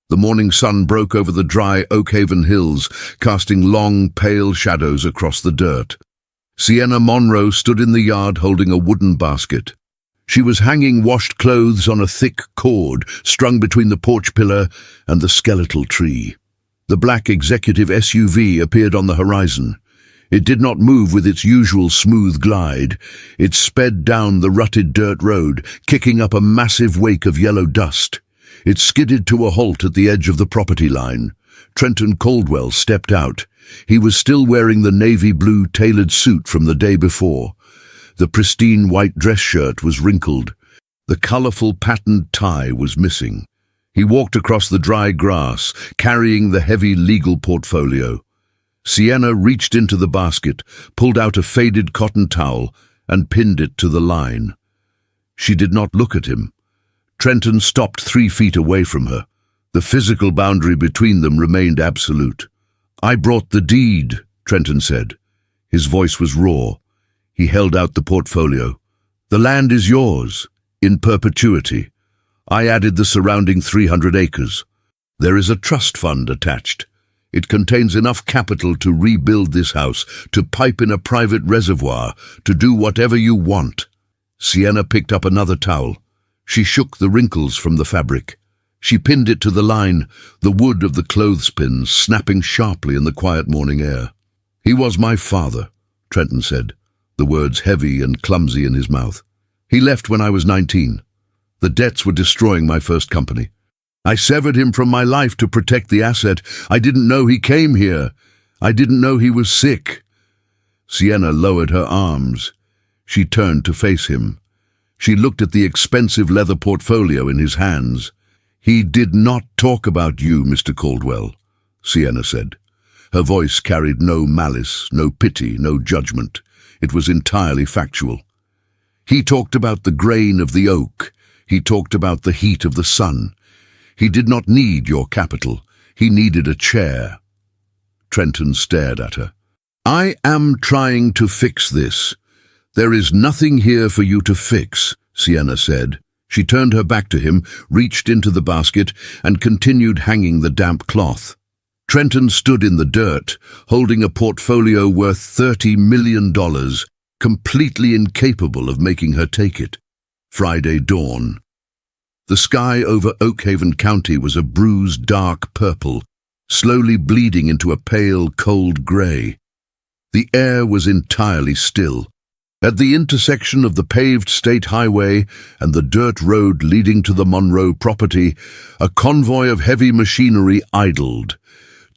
The morning sun broke over the dry Oak Haven hills, casting long, pale shadows across the dirt. Sienna Monroe stood in the yard holding a wooden basket. She was hanging washed clothes on a thick cord strung between the porch pillar and the skeletal tree. The black executive SUV appeared on the horizon. It did not move with its usual smooth glide. It sped down the rutted dirt road, kicking up a massive wake of yellow dust. It skidded to a halt at the edge of the property line. Trenton Caldwell stepped out. He was still wearing the navy blue tailored suit from the day before. The pristine white dress shirt was wrinkled. The colorful patterned tie was missing. He walked across the dry grass, carrying the heavy legal portfolio. Sienna reached into the basket, pulled out a faded cotton towel, and pinned it to the line. She did not look at him. Trenton stopped 3 feet away from her. The physical boundary between them remained absolute. "I brought the deed," Trenton said. His voice was raw. He held out the portfolio. "The land is yours, in perpetuity. I added the surrounding 300 acres. There is a trust fund attached. It contains enough capital to rebuild this house, to pipe in a private reservoir, to do whatever you want." Sienna picked up another towel. She shook the wrinkles from the fabric. She pinned it to the line, the wood of the clothespins snapping sharply in the quiet morning air. "He was my father," Trenton said, the words heavy and clumsy in his mouth. "He left when I was 19. The debts were destroying my first company. I severed him from my life to protect the asset. I didn't know he came here. I didn't know he was sick." Sienna lowered her arms. She turned to face him. She looked at the expensive leather portfolio in his hands. "He did not talk about you, Mr. Caldwell," Sienna said. Her voice carried no malice, no pity, no judgment. It was entirely factual. "He talked about the grain of the oak. He talked about the heat of the sun. He did not need your capital. He needed a chair." Trenton stared at her. "I am trying to fix this. There is nothing here for you to fix," Sienna said. She turned her back to him, reached into the basket, and continued hanging the damp cloth. Trenton stood in the dirt, holding a portfolio worth $30 million, completely incapable of making her take it. Friday dawn. The sky over Oakhaven County was a bruised dark purple, slowly bleeding into a pale, cold gray. The air was entirely still. At the intersection of the paved state highway and the dirt road leading to the Monroe property, a convoy of heavy machinery idled.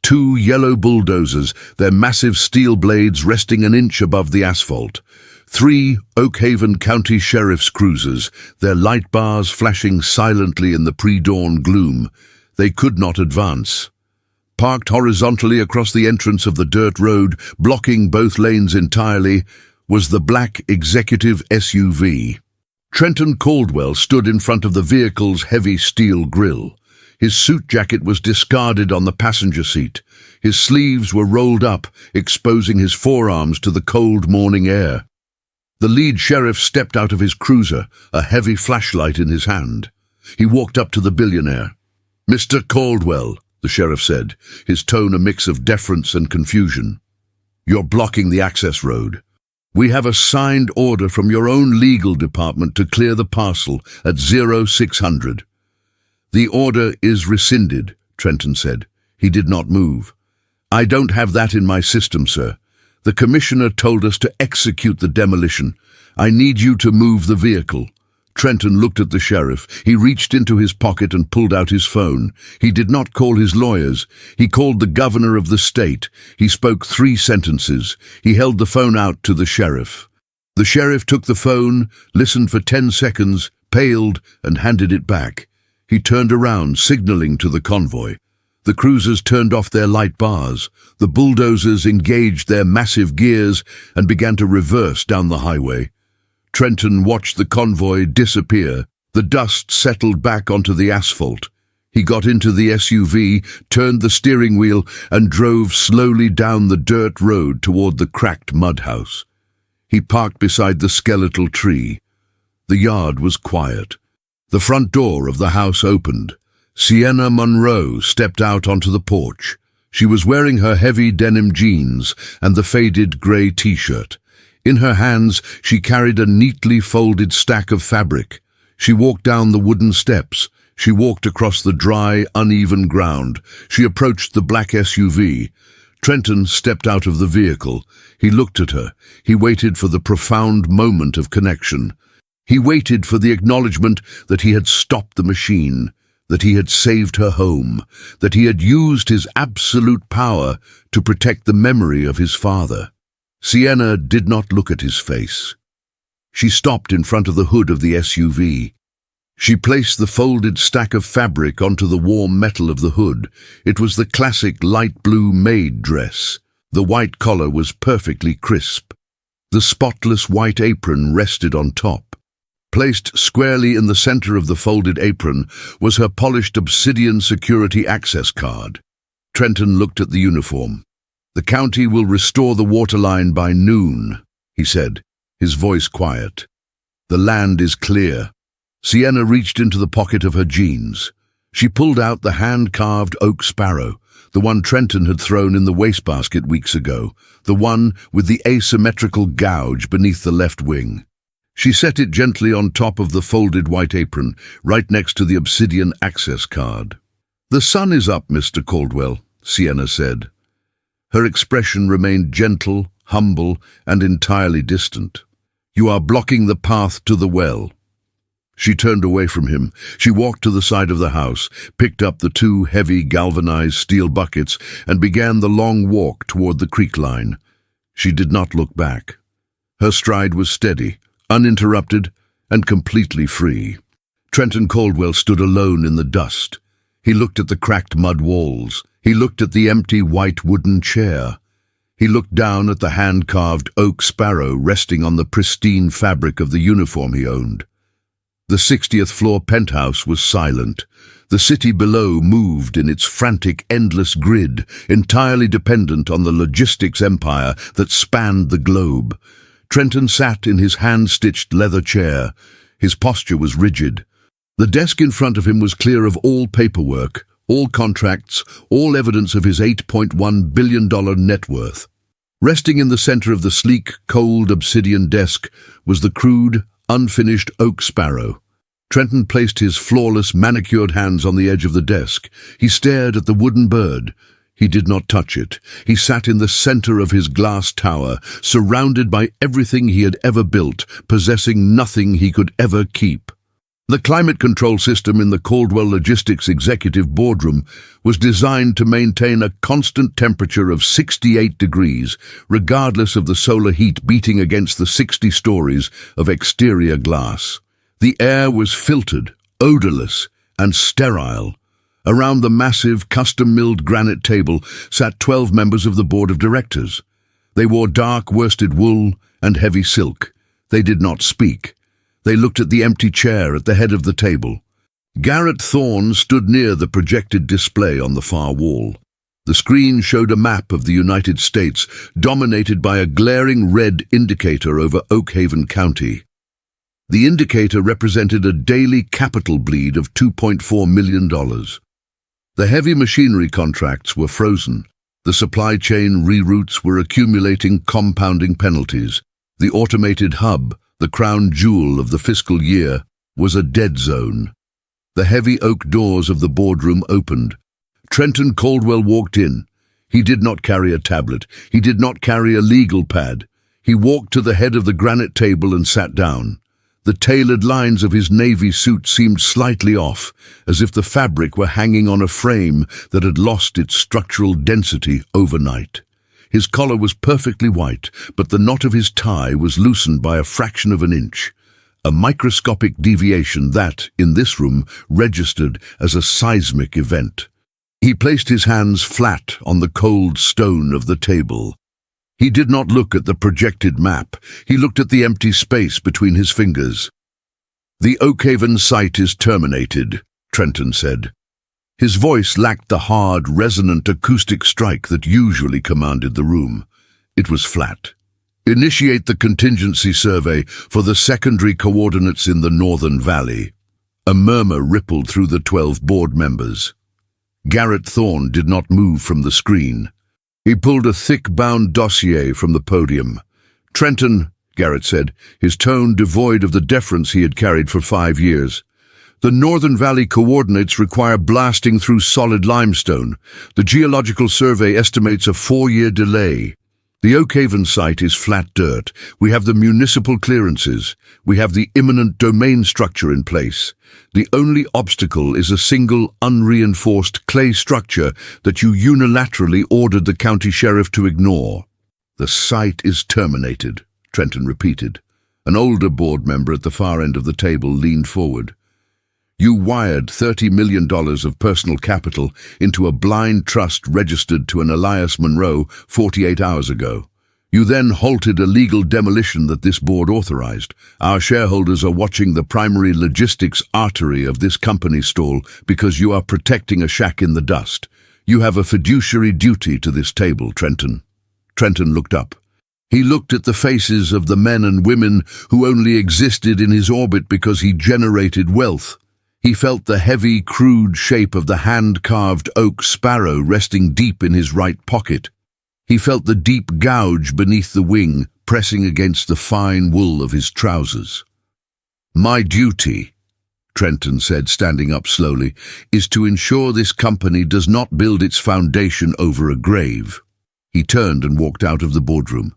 2 yellow bulldozers, their massive steel blades resting an inch above the asphalt. 3 Oakhaven County Sheriff's cruisers, their light bars flashing silently in the pre-dawn gloom. They could not advance. Parked horizontally across the entrance of the dirt road, blocking both lanes entirely, was the black executive SUV. Trenton Caldwell stood in front of the vehicle's heavy steel grille. His suit jacket was discarded on the passenger seat. His sleeves were rolled up, exposing his forearms to the cold morning air. The lead sheriff stepped out of his cruiser, a heavy flashlight in his hand. He walked up to the billionaire. "Mr. Caldwell," the sheriff said, his tone a mix of deference and confusion. "You're blocking the access road. We have a signed order from your own legal department to clear the parcel at 0600. "The order is rescinded," Trenton said. He did not move. "I don't have that in my system, sir. The commissioner told us to execute the demolition. I need you to move the vehicle." Trenton looked at the sheriff. He reached into his pocket and pulled out his phone. He did not call his lawyers. He called the governor of the state. He spoke 3 sentences. He held the phone out to the sheriff. The sheriff took the phone, listened for 10 seconds, paled, and handed it back. He turned around, signaling to the convoy. The cruisers turned off their light bars. The bulldozers engaged their massive gears and began to reverse down the highway. Trenton watched the convoy disappear. The dust settled back onto the asphalt. He got into the SUV, turned the steering wheel, and drove slowly down the dirt road toward the cracked mud house. He parked beside the skeletal tree. The yard was quiet. The front door of the house opened. Sienna Monroe stepped out onto the porch. She was wearing her heavy denim jeans and the faded grey t-shirt. In her hands, she carried a neatly folded stack of fabric. She walked down the wooden steps. She walked across the dry, uneven ground. She approached the black SUV. Trenton stepped out of the vehicle. He looked at her. He waited for the profound moment of connection. He waited for the acknowledgement that he had stopped the machine, that he had saved her home, that he had used his absolute power to protect the memory of his father. Sienna did not look at his face. She stopped in front of the hood of the SUV. She placed the folded stack of fabric onto the warm metal of the hood. It was the classic light blue Maid dress. The white collar was perfectly crisp. The spotless white apron rested on top. Placed squarely in the center of the folded apron was her polished obsidian security access card. Trenton looked at the uniform. "The county will restore the waterline by noon," he said, his voice quiet. "The land is clear." Sienna reached into the pocket of her jeans. She pulled out the hand-carved oak sparrow, the one Trenton had thrown in the wastebasket weeks ago, the one with the asymmetrical gouge beneath the left wing. She set it gently on top of the folded white apron, right next to the obsidian access card. "The sun is up, Mr. Caldwell," Sienna said. Her expression remained gentle, humble, and entirely distant. "You are blocking the path to the well." She turned away from him. She walked to the side of the house, picked up the two heavy galvanized steel buckets, and began the long walk toward the creek line. She did not look back. Her stride was steady, uninterrupted, and completely free. Trenton Caldwell stood alone in the dust. He looked at the cracked mud walls. He looked at the empty white wooden chair. He looked down at the hand-carved oak sparrow resting on the pristine fabric of the uniform he owned. The 60th floor penthouse was silent. The city below moved in its frantic, endless grid, entirely dependent on the logistics empire that spanned the globe. Trenton sat in his hand-stitched leather chair. His posture was rigid. The desk in front of him was clear of all paperwork, all contracts, all evidence of his $8.1 billion net worth. Resting in the center of the sleek, cold obsidian desk was the crude, unfinished oak sparrow. Trenton placed his flawless, manicured hands on the edge of the desk. He stared at the wooden bird. He did not touch it. He sat in the center of his glass tower, surrounded by everything he had ever built, possessing nothing he could ever keep. The climate control system in the Caldwell Logistics Executive Boardroom was designed to maintain a constant temperature of 68 degrees, regardless of the solar heat beating against the 60 stories of exterior glass. The air was filtered, odorless, and sterile. Around the massive, custom-milled granite table sat 12 members of the board of directors. They wore dark worsted wool and heavy silk. They did not speak. They looked at the empty chair at the head of the table. Garrett Thorne stood near the projected display on the far wall. The screen showed a map of the United States, dominated by a glaring red indicator over Oak Haven County. The indicator represented a daily capital bleed of $2.4 million. The heavy machinery contracts were frozen. The supply chain reroutes were accumulating compounding penalties. The automated hub, the crown jewel of the fiscal year, was a dead zone. The heavy oak doors of the boardroom opened. Trenton Caldwell walked in. He did not carry a tablet. He did not carry a legal pad. He walked to the head of the granite table and sat down. The tailored lines of his navy suit seemed slightly off, as if the fabric were hanging on a frame that had lost its structural density overnight. His collar was perfectly white, but the knot of his tie was loosened by a fraction of an inch, a microscopic deviation that, in this room, registered as a seismic event. He placed his hands flat on the cold stone of the table. He did not look at the projected map. He looked at the empty space between his fingers. "The Oak Haven site is terminated," Trenton said. His voice lacked the hard, resonant acoustic strike that usually commanded the room. It was flat. "Initiate the contingency survey for the secondary coordinates in the Northern Valley." A murmur rippled through the 12 board members. Garrett Thorne did not move from the screen. He pulled a thick-bound dossier from the podium. "Trenton," Garrett said, his tone devoid of the deference he had carried for 5 years. "The Northern Valley coordinates require blasting through solid limestone. The geological survey estimates a 4-year delay. The Oak Haven site is flat dirt. We have the municipal clearances. We have the eminent domain structure in place. The only obstacle is a single unreinforced clay structure that you unilaterally ordered the county sheriff to ignore." "The site is terminated," Trenton repeated. An older board member at the far end of the table leaned forward. "You wired $30 million of personal capital into a blind trust registered to an Elias Monroe 48 hours ago. You then halted a legal demolition that this board authorized. Our shareholders are watching the primary logistics artery of this company stall because you are protecting a shack in the dust. You have a fiduciary duty to this table, Trenton." Trenton looked up. He looked at the faces of the men and women who only existed in his orbit because he generated wealth. He felt the heavy, crude shape of the hand-carved oak sparrow resting deep in his right pocket. He felt the deep gouge beneath the wing pressing against the fine wool of his trousers. My duty, Trenton said, standing up slowly, is to ensure this company does not build its foundation over a grave. He turned and walked out of the boardroom.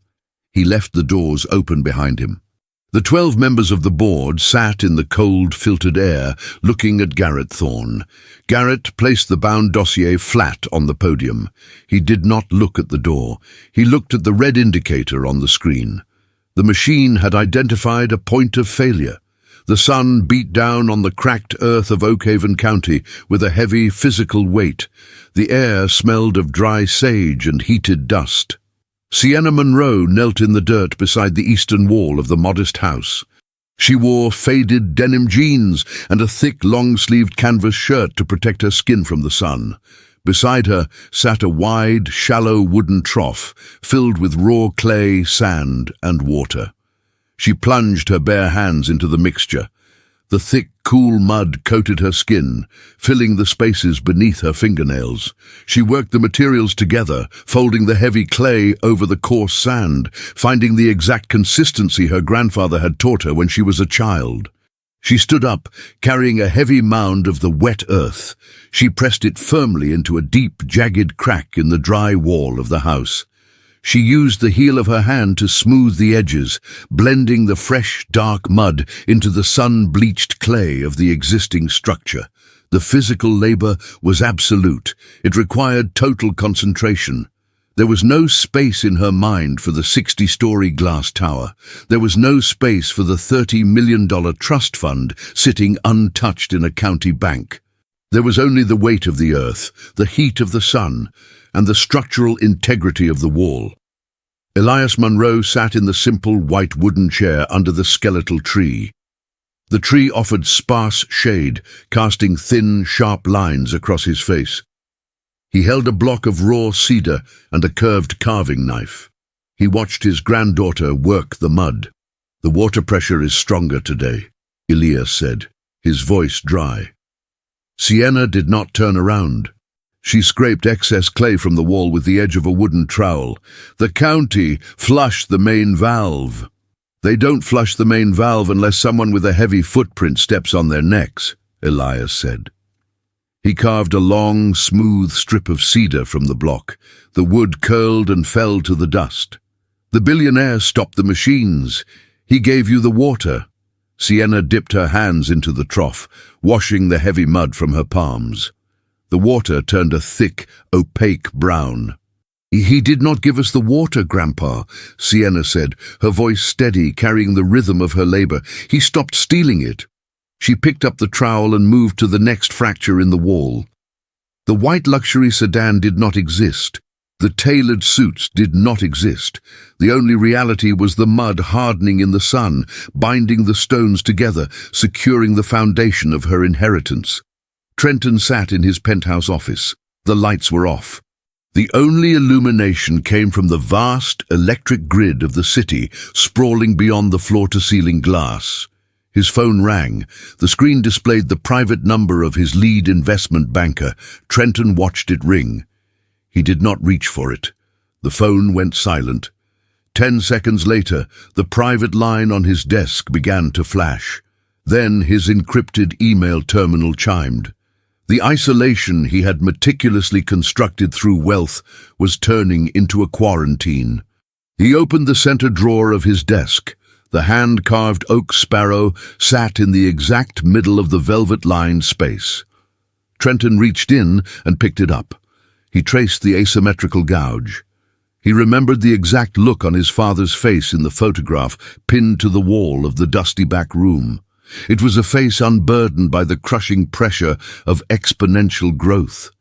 He left the doors open behind him. The 12 members of the board sat in the cold, filtered air, looking at Garrett Thorne. Garrett placed the bound dossier flat on the podium. He did not look at the door. He looked at the red indicator on the screen. The machine had identified a point of failure. The sun beat down on the cracked earth of Oakhaven County with a heavy physical weight. The air smelled of dry sage and heated dust. Sienna Monroe knelt in the dirt beside the eastern wall of the modest house. She wore faded denim jeans and a thick, long-sleeved canvas shirt to protect her skin from the sun. Beside her sat a wide, shallow wooden trough filled with raw clay, sand, and water. She plunged her bare hands into the mixture. The thick, cool mud coated her skin, filling the spaces beneath her fingernails. She worked the materials together, folding the heavy clay over the coarse sand, finding the exact consistency her grandfather had taught her when she was a child. She stood up, carrying a heavy mound of the wet earth. She pressed it firmly into a deep, jagged crack in the dry wall of the house. She used the heel of her hand to smooth the edges, blending the fresh, dark mud into the sun-bleached clay of the existing structure. The physical labor was absolute. It required total concentration. There was no space in her mind for the 60-story glass tower. There was no space for the $30 million trust fund sitting untouched in a county bank. There was only the weight of the earth, the heat of the sun, and the structural integrity of the wall. Elias Monroe sat in the simple white wooden chair under the skeletal tree. The tree offered sparse shade, casting thin, sharp lines across his face. He held a block of raw cedar and a curved carving knife. He watched his granddaughter work the mud. "The water pressure is stronger today," Elias said, his voice dry. Sienna did not turn around. She scraped excess clay from the wall with the edge of a wooden trowel. "The county flushed the main valve." "They don't flush the main valve unless someone with a heavy footprint steps on their necks," Elias said. He carved a long, smooth strip of cedar from the block. The wood curled and fell to the dust. "The billionaire stopped the machines. He gave you the water." Sienna dipped her hands into the trough, washing the heavy mud from her palms. The water turned a thick, opaque brown. "He did not give us the water, Grandpa," Sienna said, her voice steady, carrying the rhythm of her labor. "He stopped stealing it." She picked up the trowel and moved to the next fracture in the wall. The white luxury sedan did not exist. The tailored suits did not exist. The only reality was the mud hardening in the sun, binding the stones together, securing the foundation of her inheritance. Trenton sat in his penthouse office. The lights were off. The only illumination came from the vast electric grid of the city, sprawling beyond the floor-to-ceiling glass. His phone rang. The screen displayed the private number of his lead investment banker. Trenton watched it ring. He did not reach for it. The phone went silent. 10 seconds later, the private line on his desk began to flash. Then his encrypted email terminal chimed. The isolation he had meticulously constructed through wealth was turning into a quarantine. He opened the center drawer of his desk. The hand-carved oak sparrow sat in the exact middle of the velvet-lined space. Trenton reached in and picked it up. He traced the asymmetrical gouge. He remembered the exact look on his father's face in the photograph pinned to the wall of the dusty back room. It was a face unburdened by the crushing pressure of exponential growth.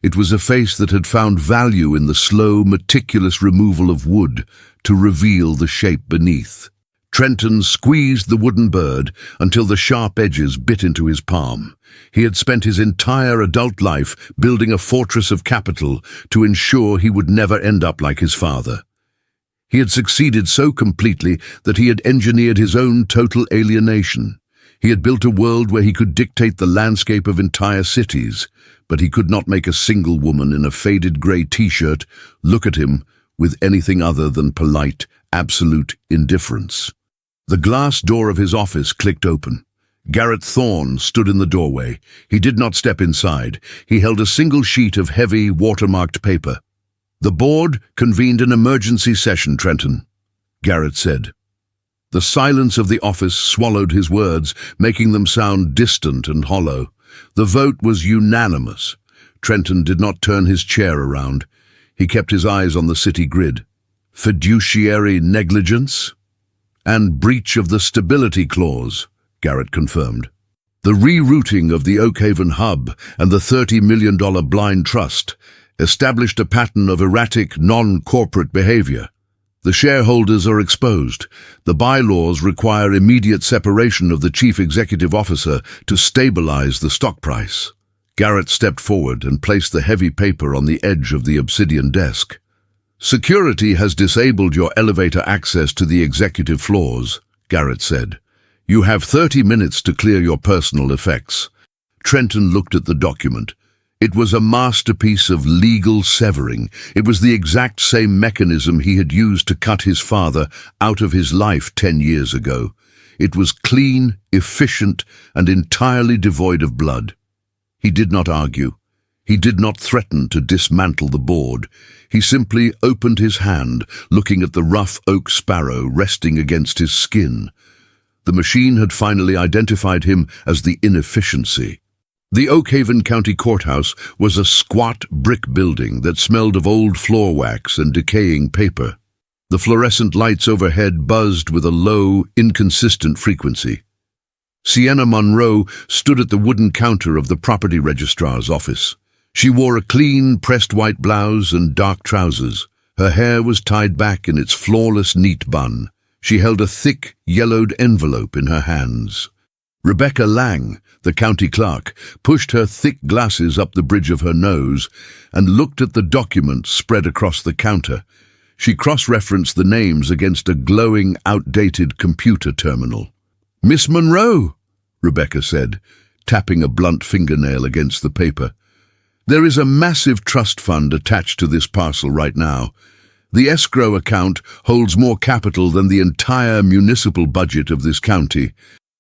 It was a face that had found value in the slow, meticulous removal of wood to reveal the shape beneath. Trenton squeezed the wooden bird until the sharp edges bit into his palm. He had spent his entire adult life building a fortress of capital to ensure he would never end up like his father. He had succeeded so completely that he had engineered his own total alienation. He had built a world where he could dictate the landscape of entire cities, but he could not make a single woman in a faded grey t-shirt look at him with anything other than polite, absolute indifference. The glass door of his office clicked open. Garrett Thorne stood in the doorway. He did not step inside. He held a single sheet of heavy, watermarked paper. "The board convened an emergency session, Trenton," Garrett said. The silence of the office swallowed his words, making them sound distant and hollow. The vote was unanimous. Trenton did not turn his chair around. He kept his eyes on the city grid. "Fiduciary negligence and breach of the stability clause," Garrett confirmed. "The rerouting of the Oakhaven hub and the $30 million blind trust established a pattern of erratic, non-corporate behavior. The shareholders are exposed. The bylaws require immediate separation of the chief executive officer to stabilize the stock price." Garrett stepped forward and placed the heavy paper on the edge of the obsidian desk. "Security has disabled your elevator access to the executive floors," Garrett said. "You have 30 minutes to clear your personal effects." Trenton looked at the document. It was a masterpiece of legal severing. It was the exact same mechanism he had used to cut his father out of his life 10 years ago. It was clean, efficient, and entirely devoid of blood. He did not argue. He did not threaten to dismantle the board. He simply opened his hand, looking at the rough oak sparrow resting against his skin. The machine had finally identified him as the inefficiency. The Oakhaven County Courthouse was a squat brick building that smelled of old floor wax and decaying paper. The fluorescent lights overhead buzzed with a low, inconsistent frequency. Sienna Monroe stood at the wooden counter of the property registrar's office. She wore a clean, pressed white blouse and dark trousers. Her hair was tied back in its flawless, neat bun. She held a thick, yellowed envelope in her hands. Rebecca Lang, the county clerk, pushed her thick glasses up the bridge of her nose and looked at the documents spread across the counter. She cross-referenced the names against a glowing, outdated computer terminal. "Miss Monroe," Rebecca said, tapping a blunt fingernail against the paper. "There is a massive trust fund attached to this parcel right now. The escrow account holds more capital than the entire municipal budget of this county.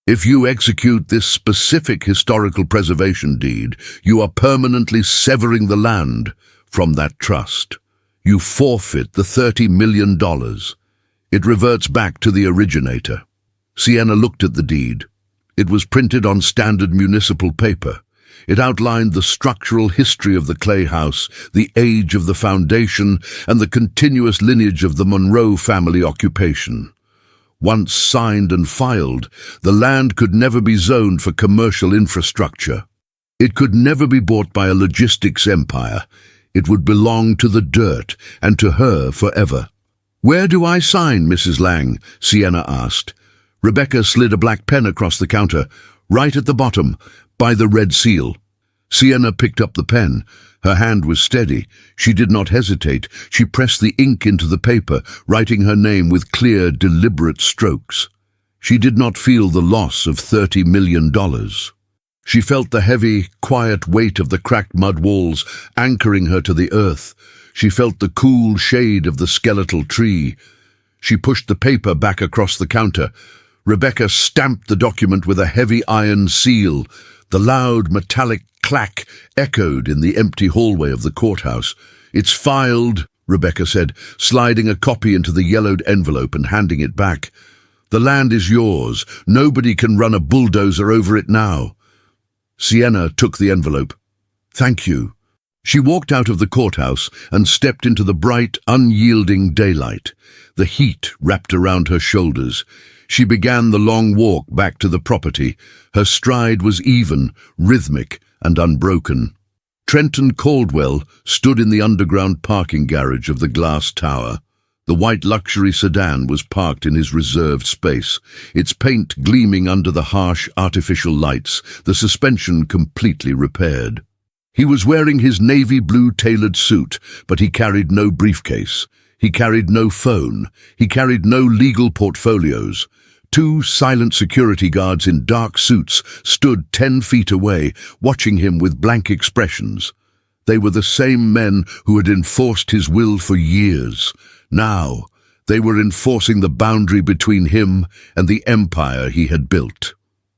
If you execute this specific historical preservation deed, you are permanently severing the land from that trust. You forfeit the $30 million. It reverts back to the originator." Sienna looked at the deed. It was printed on standard municipal paper. It outlined the structural history of the Clay House, the age of the foundation, and the continuous lineage of the Monroe family occupation. Once signed and filed, the land could never be zoned for commercial infrastructure. It could never be bought by a logistics empire. It would belong to the dirt, and to her forever. "Where do I sign, Mrs. Lang?" Sienna asked. Rebecca slid a black pen across the counter, right at the bottom, by the red seal. Sienna picked up the pen. Her hand was steady. She did not hesitate. She pressed the ink into the paper, writing her name with clear, deliberate strokes. She did not feel the loss of $30 million. She felt the heavy, quiet weight of the cracked mud walls anchoring her to the earth. She felt the cool shade of the skeletal tree. She pushed the paper back across the counter. Rebecca stamped the document with a heavy iron seal. The loud, metallic clack echoed in the empty hallway of the courthouse. "It's filed," Rebecca said, sliding a copy into the yellowed envelope and handing it back. "The land is yours. Nobody can run a bulldozer over it now." Sienna took the envelope. "Thank you." She walked out of the courthouse and stepped into the bright, unyielding daylight. The heat wrapped around her shoulders. She began the long walk back to the property. Her stride was even, rhythmic, and unbroken. Trenton Caldwell stood in the underground parking garage of the glass tower. The white luxury sedan was parked in his reserved space, its paint gleaming under the harsh artificial lights, the suspension completely repaired. He was wearing his navy blue tailored suit, but he carried no briefcase. He carried no phone. He carried no legal portfolios. Two silent security guards in dark suits stood 10 feet away, watching him with blank expressions. They were the same men who had enforced his will for years. Now, They were enforcing the boundary between him and the empire he had built.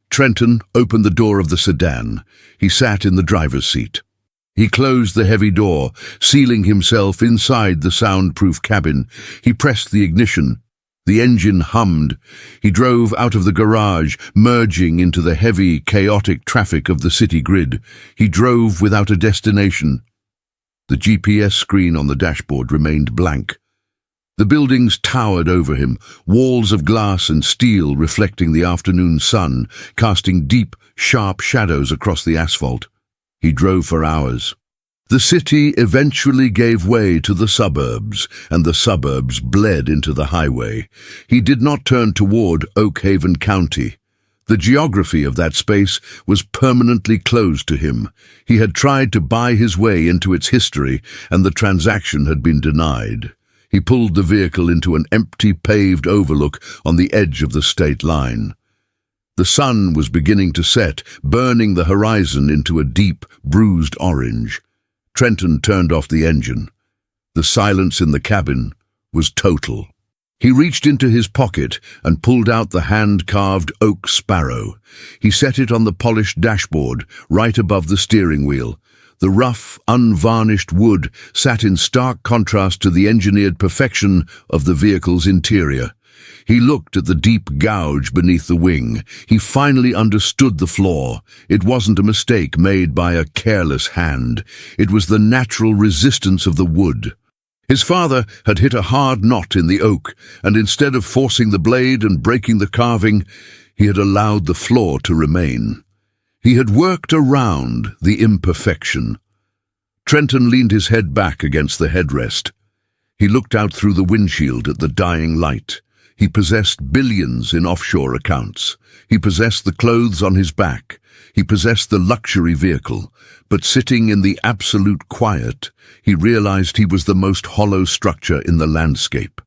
Trenton opened the door of the sedan. He sat in the driver's seat. He closed the heavy door, sealing himself inside the soundproof cabin. He pressed the ignition. The engine hummed. He drove out of the garage, merging into the heavy, chaotic traffic of the city grid. He drove without a destination. The GPS screen on the dashboard remained blank. The buildings towered over him, walls of glass and steel reflecting the afternoon sun, casting deep, sharp shadows across the asphalt. He drove for hours. The city eventually gave way to the suburbs, and the suburbs bled into the highway. He did not turn toward Oak Haven County. The geography of that space was permanently closed to him. He had tried to buy his way into its history, and the transaction had been denied. He pulled the vehicle into an empty paved overlook on the edge of the state line. The sun was beginning to set, burning the horizon into a deep, bruised orange. Trenton turned off the engine. The silence in the cabin was total. He reached into his pocket and pulled out the hand-carved oak sparrow. He set it on the polished dashboard, right above the steering wheel. The rough, unvarnished wood sat in stark contrast to the engineered perfection of the vehicle's interior. He looked at the deep gouge beneath the wing. He finally understood the flaw. It wasn't a mistake made by a careless hand. It was the natural resistance of the wood. His father had hit a hard knot in the oak, and instead of forcing the blade and breaking the carving, he had allowed the flaw to remain. He had worked around the imperfection. Trenton leaned his head back against the headrest. He looked out through the windshield at the dying light. He possessed billions in offshore accounts. He possessed the clothes on his back. He possessed the luxury vehicle. But sitting in the absolute quiet, he realized he was the most hollow structure in the landscape.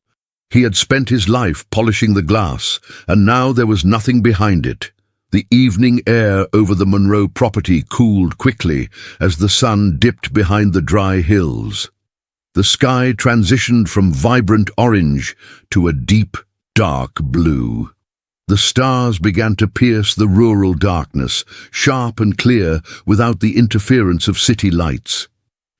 He had spent his life polishing the glass, and now there was nothing behind it. The evening air over the Monroe property cooled quickly as the sun dipped behind the dry hills. The sky transitioned from vibrant orange to a deep, dark blue. The stars began to pierce the rural darkness, sharp and clear without the interference of city lights.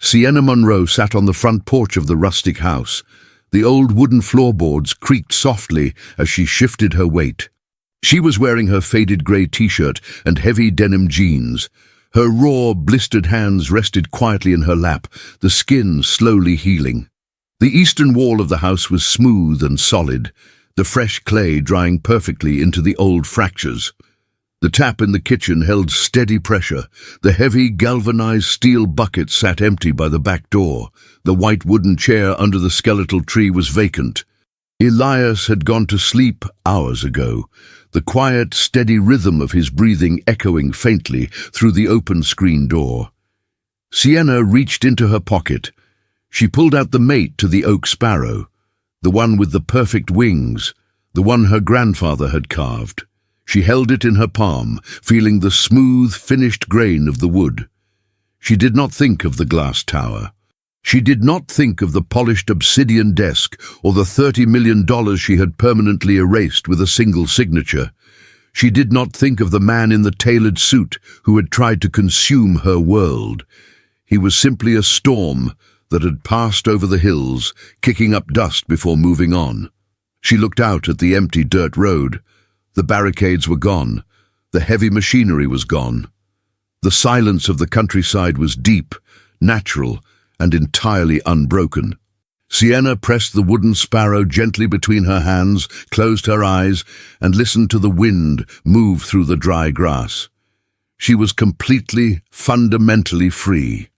Sienna Monroe sat on the front porch of the rustic house. The old wooden floorboards creaked softly as she shifted her weight. She was wearing her faded grey t-shirt and heavy denim jeans. Her raw, blistered hands rested quietly in her lap, the skin slowly healing. The eastern wall of the house was smooth and solid, the fresh clay drying perfectly into the old fractures. The tap in the kitchen held steady pressure. The heavy, galvanized steel bucket sat empty by the back door. The white wooden chair under the skeletal tree was vacant. Elias had gone to sleep hours ago, the quiet, steady rhythm of his breathing echoing faintly through the open screen door. Sienna reached into her pocket. She pulled out the mate to the oak sparrow, the one with the perfect wings, the one her grandfather had carved. She held it in her palm, feeling the smooth, finished grain of the wood. She did not think of the glass tower. She did not think of the polished obsidian desk or the $30 million she had permanently erased with a single signature. She did not think of the man in the tailored suit who had tried to consume her world. He was simply a storm that had passed over the hills, kicking up dust before moving on. She looked out at the empty dirt road. The barricades were gone. The heavy machinery was gone. The silence of the countryside was deep, natural, and entirely unbroken. Sienna pressed the wooden sparrow gently between her hands, closed her eyes, and listened to the wind move through the dry grass. She was completely, fundamentally free.